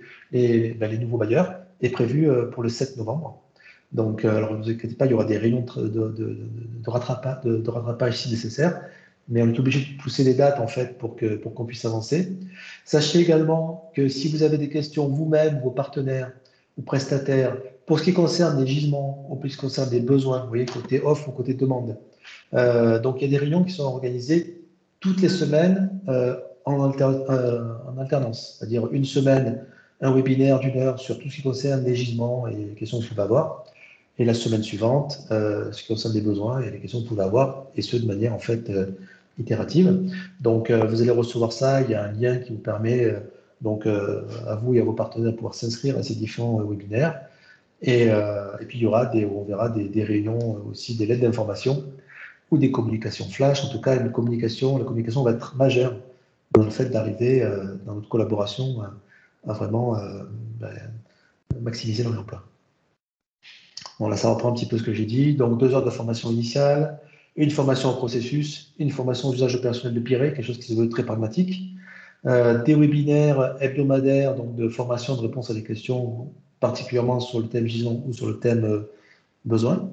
nouveaux bailleurs, est prévue pour le 7 novembre. Donc, alors ne vous inquiétez pas, il y aura des réunions de rattrapage si nécessaire. Mais on est obligé de pousser les dates en fait pour qu'on puisse avancer. Sachez également que si vous avez des questions vous-même, vos partenaires ou prestataires, pour ce qui concerne les gisements, ou pour ce qui concerne les besoins, vous voyez, côté offre ou côté demande. Donc il y a des réunions qui sont organisées toutes les semaines en alternance, c'est-à-dire une semaine, un webinaire d'1 heure sur tout ce qui concerne les gisements et les questions que vous pouvez avoir. Et la semaine suivante, ce qui concerne les besoins et les questions que vous pouvez avoir, et ce de manière en fait itérative. Donc vous allez recevoir ça, il y a un lien qui vous permet à vous et à vos partenaires de pouvoir s'inscrire à ces différents webinaires. Et puis, on verra des réunions aussi, des lettres d'information ou des communications flash. En tout cas, la communication va être majeure dans le fait d'arriver dans notre collaboration à vraiment maximiser le réemploi. Bon, là, ça reprend un petit peu ce que j'ai dit. Donc, 2 heures de formation initiale, une formation au processus, une formation d'usage opérationnel de Piré, quelque chose qui se veut très pragmatique. Des webinaires hebdomadaires, donc de formation, de réponse à des questions, particulièrement sur le thème giron ou sur le thème besoin.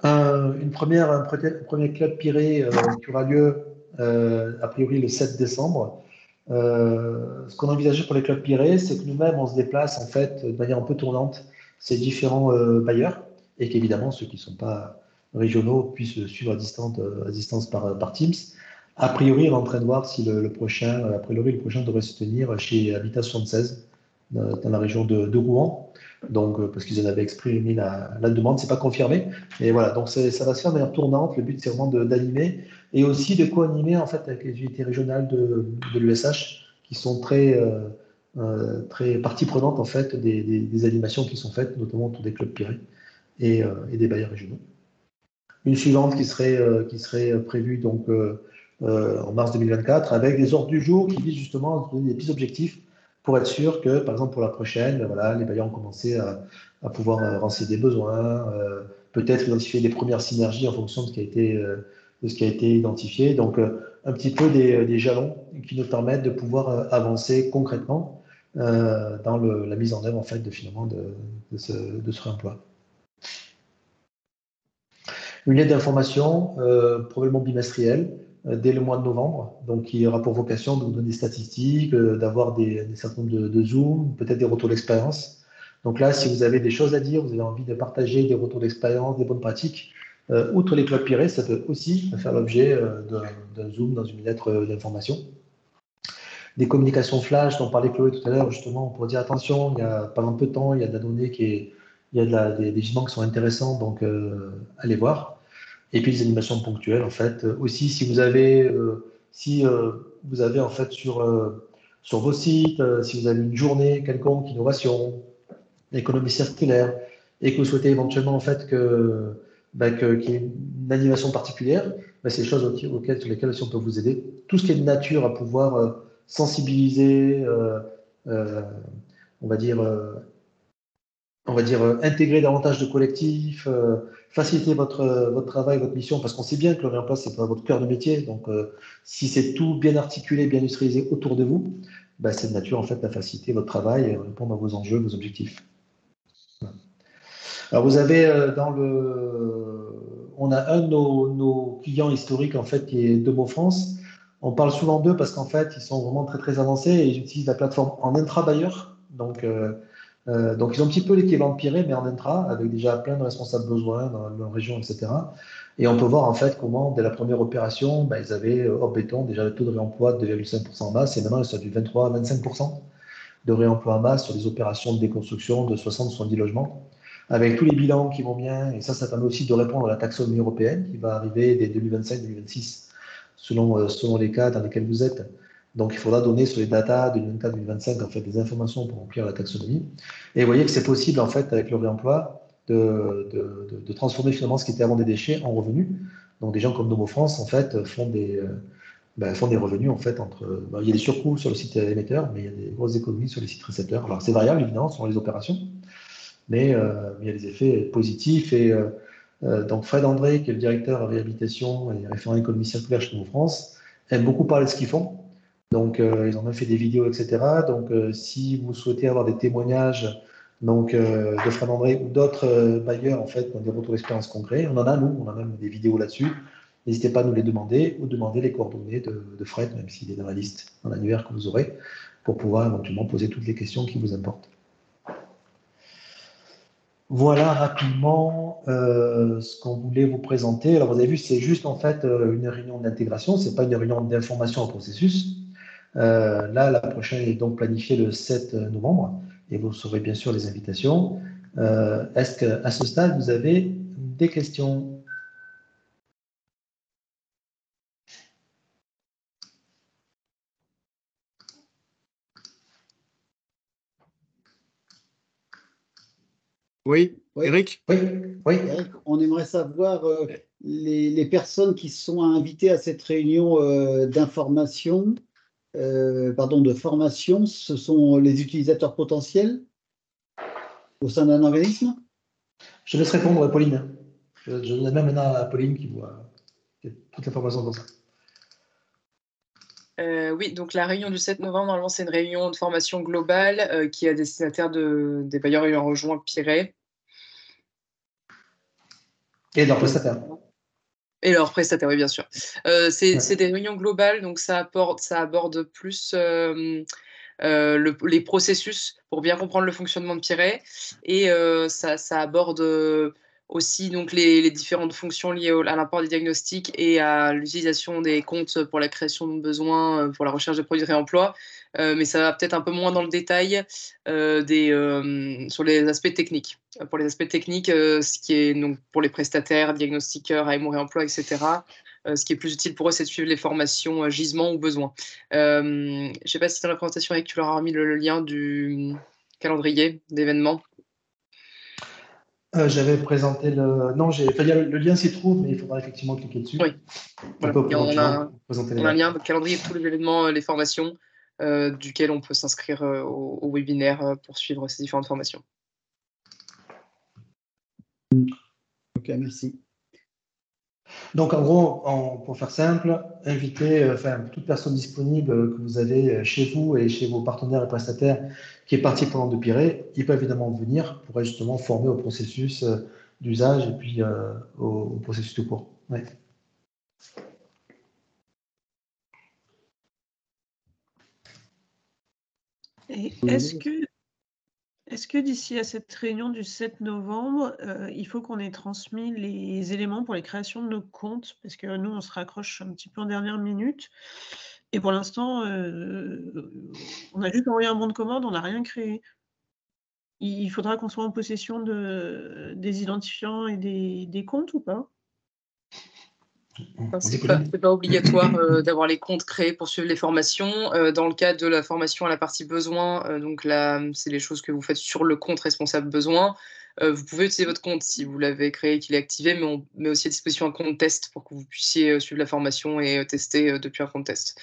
Un premier club Piré qui aura lieu a priori le 7 décembre. Ce qu'on envisageait pour les clubs Piré, c'est que nous-mêmes, on se déplace en fait de manière un peu tournante ces différents bailleurs et qu'évidemment ceux qui ne sont pas régionaux puissent suivre à distance par Teams. A priori, on est en train de voir si le prochain devrait se tenir chez Habitat 76 dans la région de Rouen. Donc, parce qu'ils en avaient exprimé la demande, c'est pas confirmé. Mais voilà, donc ça va se faire de manière tournante. Le but, c'est vraiment d'animer et aussi de co-animer en fait avec les unités régionales de l'USH qui sont très partie prenante en fait des animations qui sont faites, notamment autour des clubs Piré et des bailleurs régionaux. Une suivante qui serait prévue donc en mars 2024 avec des ordres du jour qui visent justement à donner des petits objectifs pour être sûr que, par exemple, pour la prochaine, voilà, les bailleurs ont commencé à pouvoir renseigner des besoins, peut-être identifier des premières synergies en fonction de ce qui a été identifié. Donc, un petit peu des jalons qui nous permettent de pouvoir avancer concrètement dans la mise en œuvre en fait, de ce réemploi. Une lettre d'information, probablement bimestrielle, dès le mois de novembre, donc qui aura pour vocation de vous donner des statistiques, d'avoir des certain nombre de Zoom, peut-être des retours d'expérience. Donc là, si vous avez des choses à dire, vous avez envie de partager des retours d'expérience, des bonnes pratiques, outre les clubs Piré, ça peut aussi faire l'objet d'un Zoom dans une lettre d'information. Des communications flash dont parlait Chloé tout à l'heure, justement, pour dire attention, il y a pas un peu de temps, il y a de la donnée il y a des gisements qui sont intéressants, donc allez voir. Et puis les animations ponctuelles, en fait. Aussi, si vous avez en fait sur vos sites, si vous avez une journée quelconque, innovation, économie circulaire, et que vous souhaitez éventuellement en fait qu'il y ait une animation particulière, c'est des choses sur lesquelles aussi on peut vous aider. Tout ce qui est de nature à pouvoir sensibiliser, on va dire intégrer davantage de collectifs, faciliter votre travail, votre mission, parce qu'on sait bien que le réemploi, c'est pas votre cœur de métier. Donc, si c'est tout bien articulé, bien industrialisé autour de vous, c'est de nature en fait à faciliter votre travail et répondre à vos enjeux, vos objectifs. Alors, vous avez on a un de nos clients historiques en fait qui est Demo France. On parle souvent d'eux parce qu'en fait, ils sont vraiment très très avancés et ils utilisent la plateforme en intra-bailleur. Donc, ils ont un petit peu l'équivalent de Piré, mais en intra, avec déjà plein de responsables besoins dans leur région, etc. Et on peut voir en fait comment, dès la première opération, ils avaient hors béton déjà le taux de réemploi de 2,5% en masse, et maintenant ils sont du 23 à 25% de réemploi en masse sur les opérations de déconstruction de 60-70 logements. Avec tous les bilans qui vont bien, et ça permet aussi de répondre à la taxonomie européenne qui va arriver dès 2025-2026, selon les cas dans lesquels vous êtes. Donc, il faudra donner sur les datas 2024-2025 en fait, des informations pour remplir la taxonomie. Et vous voyez que c'est possible, en fait, avec le réemploi, de transformer finalement ce qui était avant des déchets en revenus. Donc, des gens comme Domo France, en fait, font des revenus, en fait, il y a des surcoûts sur le site émetteur, mais il y a des grosses économies sur les sites récepteurs. Alors, c'est variable, évidemment, selon les opérations, mais il y a des effets positifs. Et donc, Fred André, qui est le directeur réhabilitation et référent économie circulaire chez Domo France, aime beaucoup parler de ce qu'ils font. Donc, ils ont même fait des vidéos, etc. Donc, si vous souhaitez avoir des témoignages de Fred André ou d'autres bailleurs, en fait, qui ont des retours d'expérience concrets, on en a, nous, on a même des vidéos là-dessus. N'hésitez pas à nous les demander ou demander les coordonnées de Fred, même s'il est dans la liste, en annuaire que vous aurez, pour pouvoir éventuellement poser toutes les questions qui vous importent. Voilà rapidement ce qu'on voulait vous présenter. Alors, vous avez vu, c'est juste en fait une réunion d'intégration, ce n'est pas une réunion d'information au processus. Là, la prochaine est donc planifiée le 7 novembre et vous saurez bien sûr les invitations. Est-ce qu'à ce stade, vous avez des questions ? Oui, Eric. Oui. Eric, on aimerait savoir les personnes qui sont invitées à cette réunion d'information, de formation, ce sont les utilisateurs potentiels au sein d'un organisme? Je laisse répondre à Pauline. Je donne même maintenant à Pauline qui voit toute l'information dans ça. Oui, donc la réunion du 7 novembre, normalement, c'est une réunion de formation globale qui est à destinataire des bailleurs ayant rejoint Piret. Et leurs prestataires. Et leurs prestataires, oui, bien sûr. C'est des réunions globales, donc ça aborde plus les processus pour bien comprendre le fonctionnement de Piret. Et ça aborde aussi donc, les différentes fonctions liées à l'import des diagnostics et à l'utilisation des comptes pour la création de besoins, pour la recherche de produits de réemploi. Mais ça va peut-être un peu moins dans le détail sur les aspects techniques. Pour les aspects techniques, ce qui est donc, pour les prestataires, diagnostiqueurs, AMO réemploi, etc., ce qui est plus utile pour eux, c'est de suivre les formations gisements ou besoins. Je ne sais pas si dans la présentation, Eric, tu leur as remis le lien du calendrier d'événements. J'avais présenté le... Non, le lien s'y trouve, mais il faudra effectivement cliquer dessus. Oui. Voilà. On a un lien, le calendrier de tous les événements, les formations, duquel on peut s'inscrire au webinaire pour suivre ces différentes formations. Ok, merci. Donc, en gros, pour faire simple, invitez toute personne disponible que vous avez chez vous et chez vos partenaires et prestataires qui est partie prenante de Piret, ils peuvent évidemment venir pour être justement formés au processus d'usage et puis au processus tout court. Ouais. Est-ce que d'ici à cette réunion du 7 novembre, il faut qu'on ait transmis les éléments pour les créations de nos comptes? Parce que nous, on se raccroche un petit peu en dernière minute. Et pour l'instant, on a juste envoyé un bon de commande, on n'a rien créé. Il faudra qu'on soit en possession des identifiants et des comptes ou pas? C'est pas obligatoire d'avoir les comptes créés pour suivre les formations. Dans le cadre de la formation à la partie besoin, donc là, c'est les choses que vous faites sur le compte responsable besoin. Vous pouvez utiliser votre compte si vous l'avez créé, qu'il est activé, mais on met aussi à disposition un compte test pour que vous puissiez suivre la formation et tester depuis un compte test.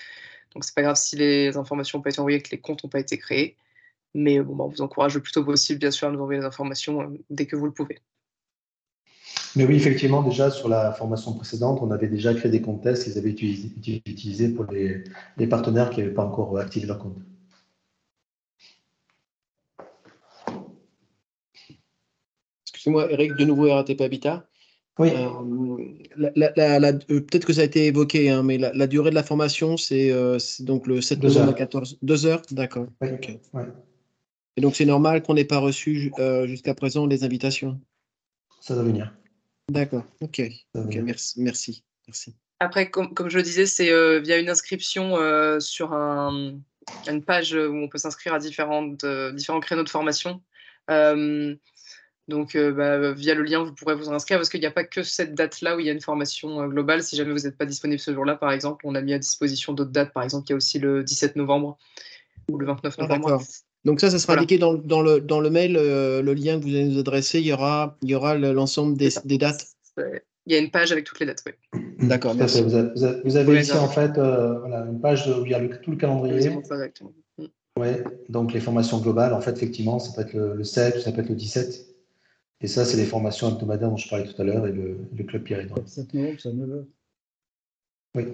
Donc, c'est pas grave si les informations n'ont pas été envoyées, que les comptes n'ont pas été créés. Mais on vous encourage le plus tôt possible, bien sûr, à nous envoyer les informations dès que vous le pouvez. Mais oui, effectivement, déjà sur la formation précédente, on avait déjà créé des comptes tests, ils avaient été utilisés pour les partenaires qui n'avaient pas encore activé leur compte. Excusez-moi, Eric, de nouveau RATP Habitat. Oui. Peut-être que ça a été évoqué, hein, mais la durée de la formation, c'est donc le 7 novembre à 14 2 heures. D'accord. Oui. Okay. Ouais. Et donc, c'est normal qu'on n'ait pas reçu jusqu'à présent les invitations? Ça doit venir. D'accord. Ok. Merci. Après, comme je le disais, c'est via une inscription sur une page où on peut s'inscrire à différents créneaux de formation. Donc, via le lien, vous pourrez vous inscrire parce qu'il n'y a pas que cette date-là où il y a une formation globale. Si jamais vous n'êtes pas disponible ce jour-là, par exemple, on a mis à disposition d'autres dates. Par exemple, il y a aussi le 17 novembre ou le 29 novembre. D'accord. Donc ça sera indiqué dans le mail, le lien que vous allez nous adresser, il y aura l'ensemble des dates. Il y a une page avec toutes les dates, oui. D'accord, merci. Vous avez ici en fait une page où il y a tout le calendrier. Oui, donc les formations globales, en fait, effectivement, ça peut être le 7 ou ça peut être le 17. Et ça, c'est les formations hebdomadaires dont je parlais tout à l'heure et le club Piret. 7 novembre, c'est à 9h. Oui.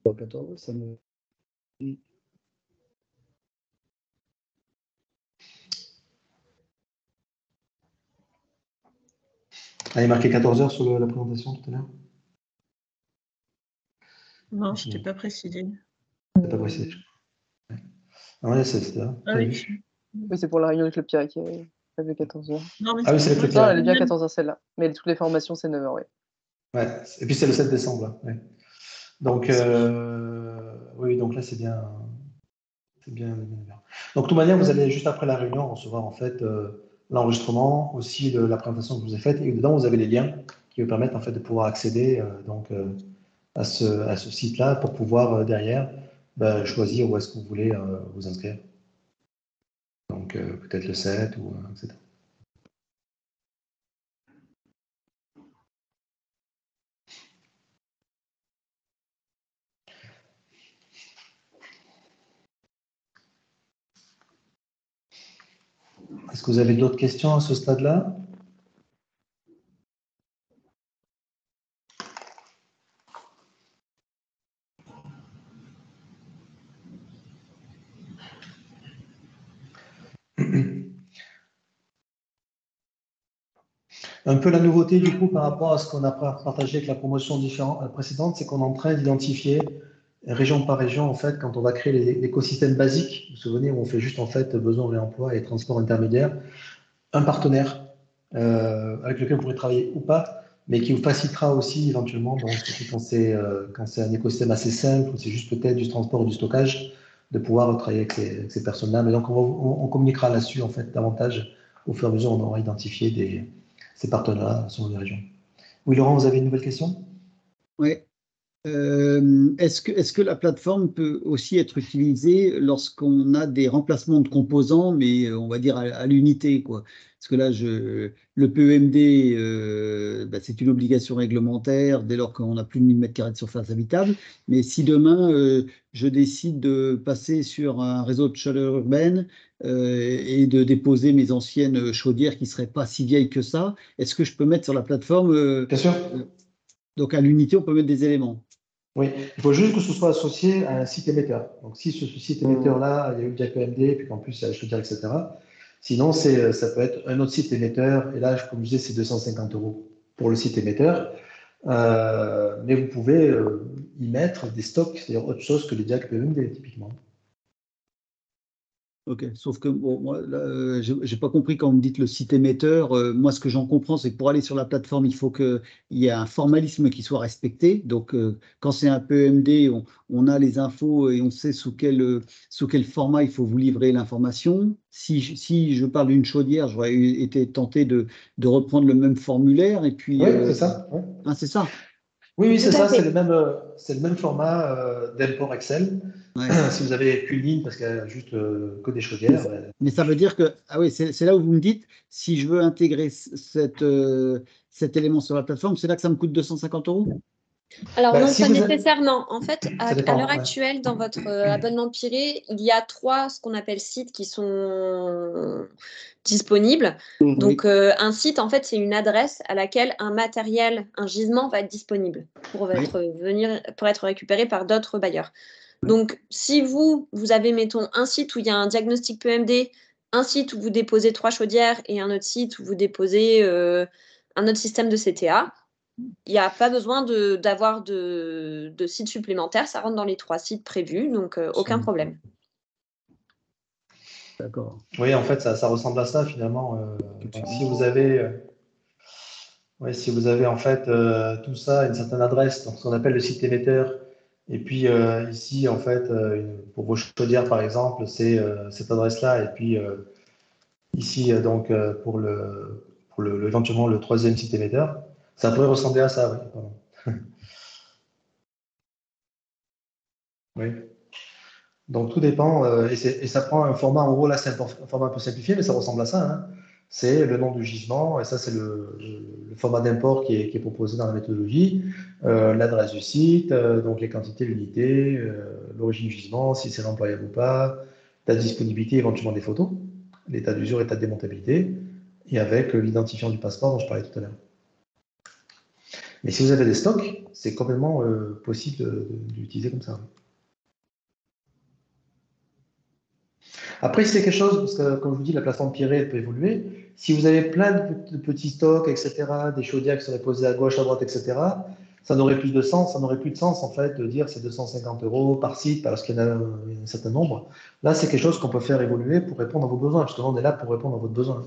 14h, ça me... Ah, il est marqué 14h sur la présentation tout à l'heure? Non, je t'ai pas précisé. C'est pas précisé. Ah ouais, c'est ça. Oui, c'est pour la réunion du club Piret qui est prévue 14h. Non, mais oui, c'est le club Piret. Non, elle est bien 14h celle-là. Mais toutes les formations, c'est 9h, oui. Ouais. Et puis c'est le 7 décembre. Là. Ouais. Donc, oui, donc là, c'est bien. C'est bien. Donc, de toute manière, vous allez juste après la réunion recevoir en fait l'enregistrement, aussi la présentation que je vous ai faite. Et dedans, vous avez les liens qui vous permettent en fait de pouvoir accéder à ce site-là pour pouvoir derrière choisir où est-ce que vous voulez vous inscrire. Donc peut-être le 7, ou, etc. Est-ce que vous avez d'autres questions à ce stade-là? Un peu la nouveauté du coup par rapport à ce qu'on a partagé avec la promotion précédente, c'est qu'on est en train d'identifier région par région, en fait, quand on va créer l'écosystème basique, vous vous souvenez, où on fait juste en fait besoin, réemploi et transport intermédiaire, un partenaire avec lequel vous pourrez travailler ou pas, mais qui vous facilitera aussi éventuellement, donc, quand c'est un écosystème assez simple, ou c'est juste peut-être du transport ou du stockage, de pouvoir travailler avec ces personnes-là. Mais donc on communiquera là-dessus en fait davantage au fur et à mesure, on aura identifié ces partenaires selon les régions. Oui, Laurent, vous avez une nouvelle question? Oui. Est-ce que la plateforme peut aussi être utilisée lorsqu'on a des remplacements de composants, mais on va dire à l'unité, quoi? Parce que là, le PEMD, c'est une obligation réglementaire dès lors qu'on n'a plus de 1000 m² de surface habitable. Mais si demain, je décide de passer sur un réseau de chaleur urbaine et de déposer mes anciennes chaudières qui ne seraient pas si vieilles que ça, est-ce que je peux mettre sur la plateforme Bien sûr. Donc à l'unité, on peut mettre des éléments. Oui, il faut juste que ce soit associé à un site émetteur. Donc, si ce site émetteur-là, il y a eu déjà PMD, puis qu'en plus, il y a la chaudière, etc. Sinon, ça peut être un autre site émetteur. Et là, comme je disais, c'est 250 € pour le site émetteur. Mais vous pouvez y mettre des stocks, c'est-à-dire autre chose que les jacks PMD, typiquement. Ok, sauf que bon, moi, j'ai pas compris quand vous me dites le site émetteur. Moi, ce que j'en comprends, c'est que pour aller sur la plateforme, il faut qu'il y ait un formalisme qui soit respecté. Donc, quand c'est un PEMD, on a les infos et on sait sous quel format il faut vous livrer l'information. Si je parle d'une chaudière, j'aurais été tenté de reprendre le même formulaire. Et puis, oui, c'est ça. Ouais. Ah, c'est ça. Oui, c'est ça, c'est le même format d'import Excel. Ouais. Si vous avez qu'une ligne, parce qu'il y a juste que des chaudières. Mais ça veut dire que, ah oui, c'est là où vous me dites, si je veux intégrer cet élément sur la plateforme, c'est là que ça me coûte 250 €? Alors non, pas nécessairement. En fait, à l'heure actuelle, dans votre abonnement Pirée, il y a 3 ce qu'on appelle sites qui sont disponibles. Donc un site, en fait, c'est une adresse à laquelle un matériel, un gisement va être disponible pour être récupéré par d'autres bailleurs. Donc si vous avez, mettons, un site où il y a un diagnostic PEMD, un site où vous déposez 3 chaudières et un autre site où vous déposez un autre système de CTA, il n'y a pas besoin d'avoir de sites supplémentaires. Ça rentre dans les 3 sites prévus, donc aucun problème. D'accord. Oui, en fait, ça ressemble à ça finalement. Si vous avez, en fait tout ça, une certaine adresse, donc ce qu'on appelle le site émetteur, et puis ici, en fait, pour vos chaudières par exemple, c'est cette adresse-là, et puis ici, donc pour éventuellement le 3e site émetteur, ça pourrait ressembler à ça, oui. Pardon. Oui. Donc tout dépend, et ça prend un format, en gros là c'est un format un peu simplifié, mais ça ressemble à ça. Hein. C'est le nom du gisement, et ça c'est le format d'import qui est proposé dans la méthodologie, l'adresse du site, donc les quantités, l'unité, l'origine du gisement, si c'est remployable ou pas, la disponibilité, éventuellement des photos, l'état d'usure, état de démontabilité, et avec l'identifiant du passeport dont je parlais tout à l'heure. Mais si vous avez des stocks, c'est complètement possible d'utiliser comme ça. Après, si c'est quelque chose, parce que comme je vous dis, la plateforme Pirée, elle peut évoluer. Si vous avez plein de petits stocks, etc., des chaudières qui seraient posées à gauche, à droite, etc., ça n'aurait plus de sens, ça n'aurait plus de sens, en fait, de dire c'est 250 € par site, parce qu'il y en a un certain nombre. Là, c'est quelque chose qu'on peut faire évoluer pour répondre à vos besoins, parce que on est là pour répondre à votre besoin.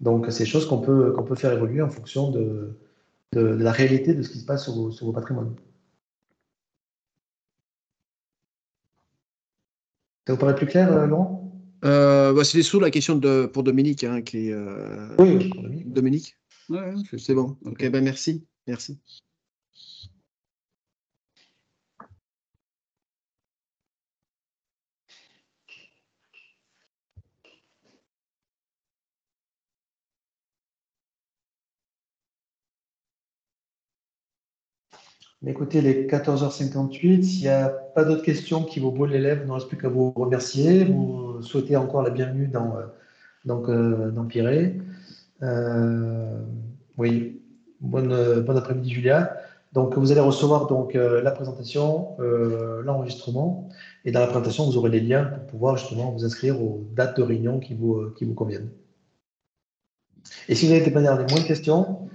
Donc, c'est des choses qu'on peut faire évoluer en fonction de la réalité de ce qui se passe sur vos patrimoines. Ça vous paraît plus clair, Laurent? C'est sous la question pour Dominique, hein, qui est. Oui, pour Dominique. Dominique. Ouais, c'est bon. Ok, ben merci. Merci. Écoutez, les 14h58, s'il n'y a pas d'autres questions qui vous brûlent les lèvres, il ne reste plus qu'à vous remercier. Vous souhaitez encore la bienvenue dans Pirée. Oui, bon après-midi, Julia. Donc, vous allez recevoir donc, la présentation, l'enregistrement. Et dans la présentation, vous aurez les liens pour pouvoir justement vous inscrire aux dates de réunion qui vous conviennent. Et si vous avez des moindres questions,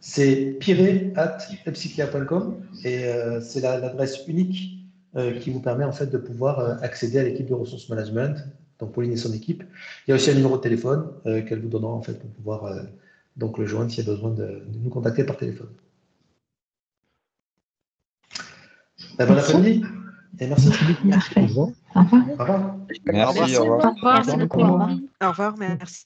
c'est piré@epsiclia.com et c'est l'adresse unique qui vous permet en fait de pouvoir accéder à l'équipe de ressources management, donc Pauline et son équipe. Il y a aussi un numéro de téléphone qu'elle vous donnera en fait pour pouvoir donc le joindre s'il y a besoin de nous contacter par téléphone. Bon après-midi et merci. Parfait. Au revoir. Merci, au revoir. Au revoir. Au revoir, merci.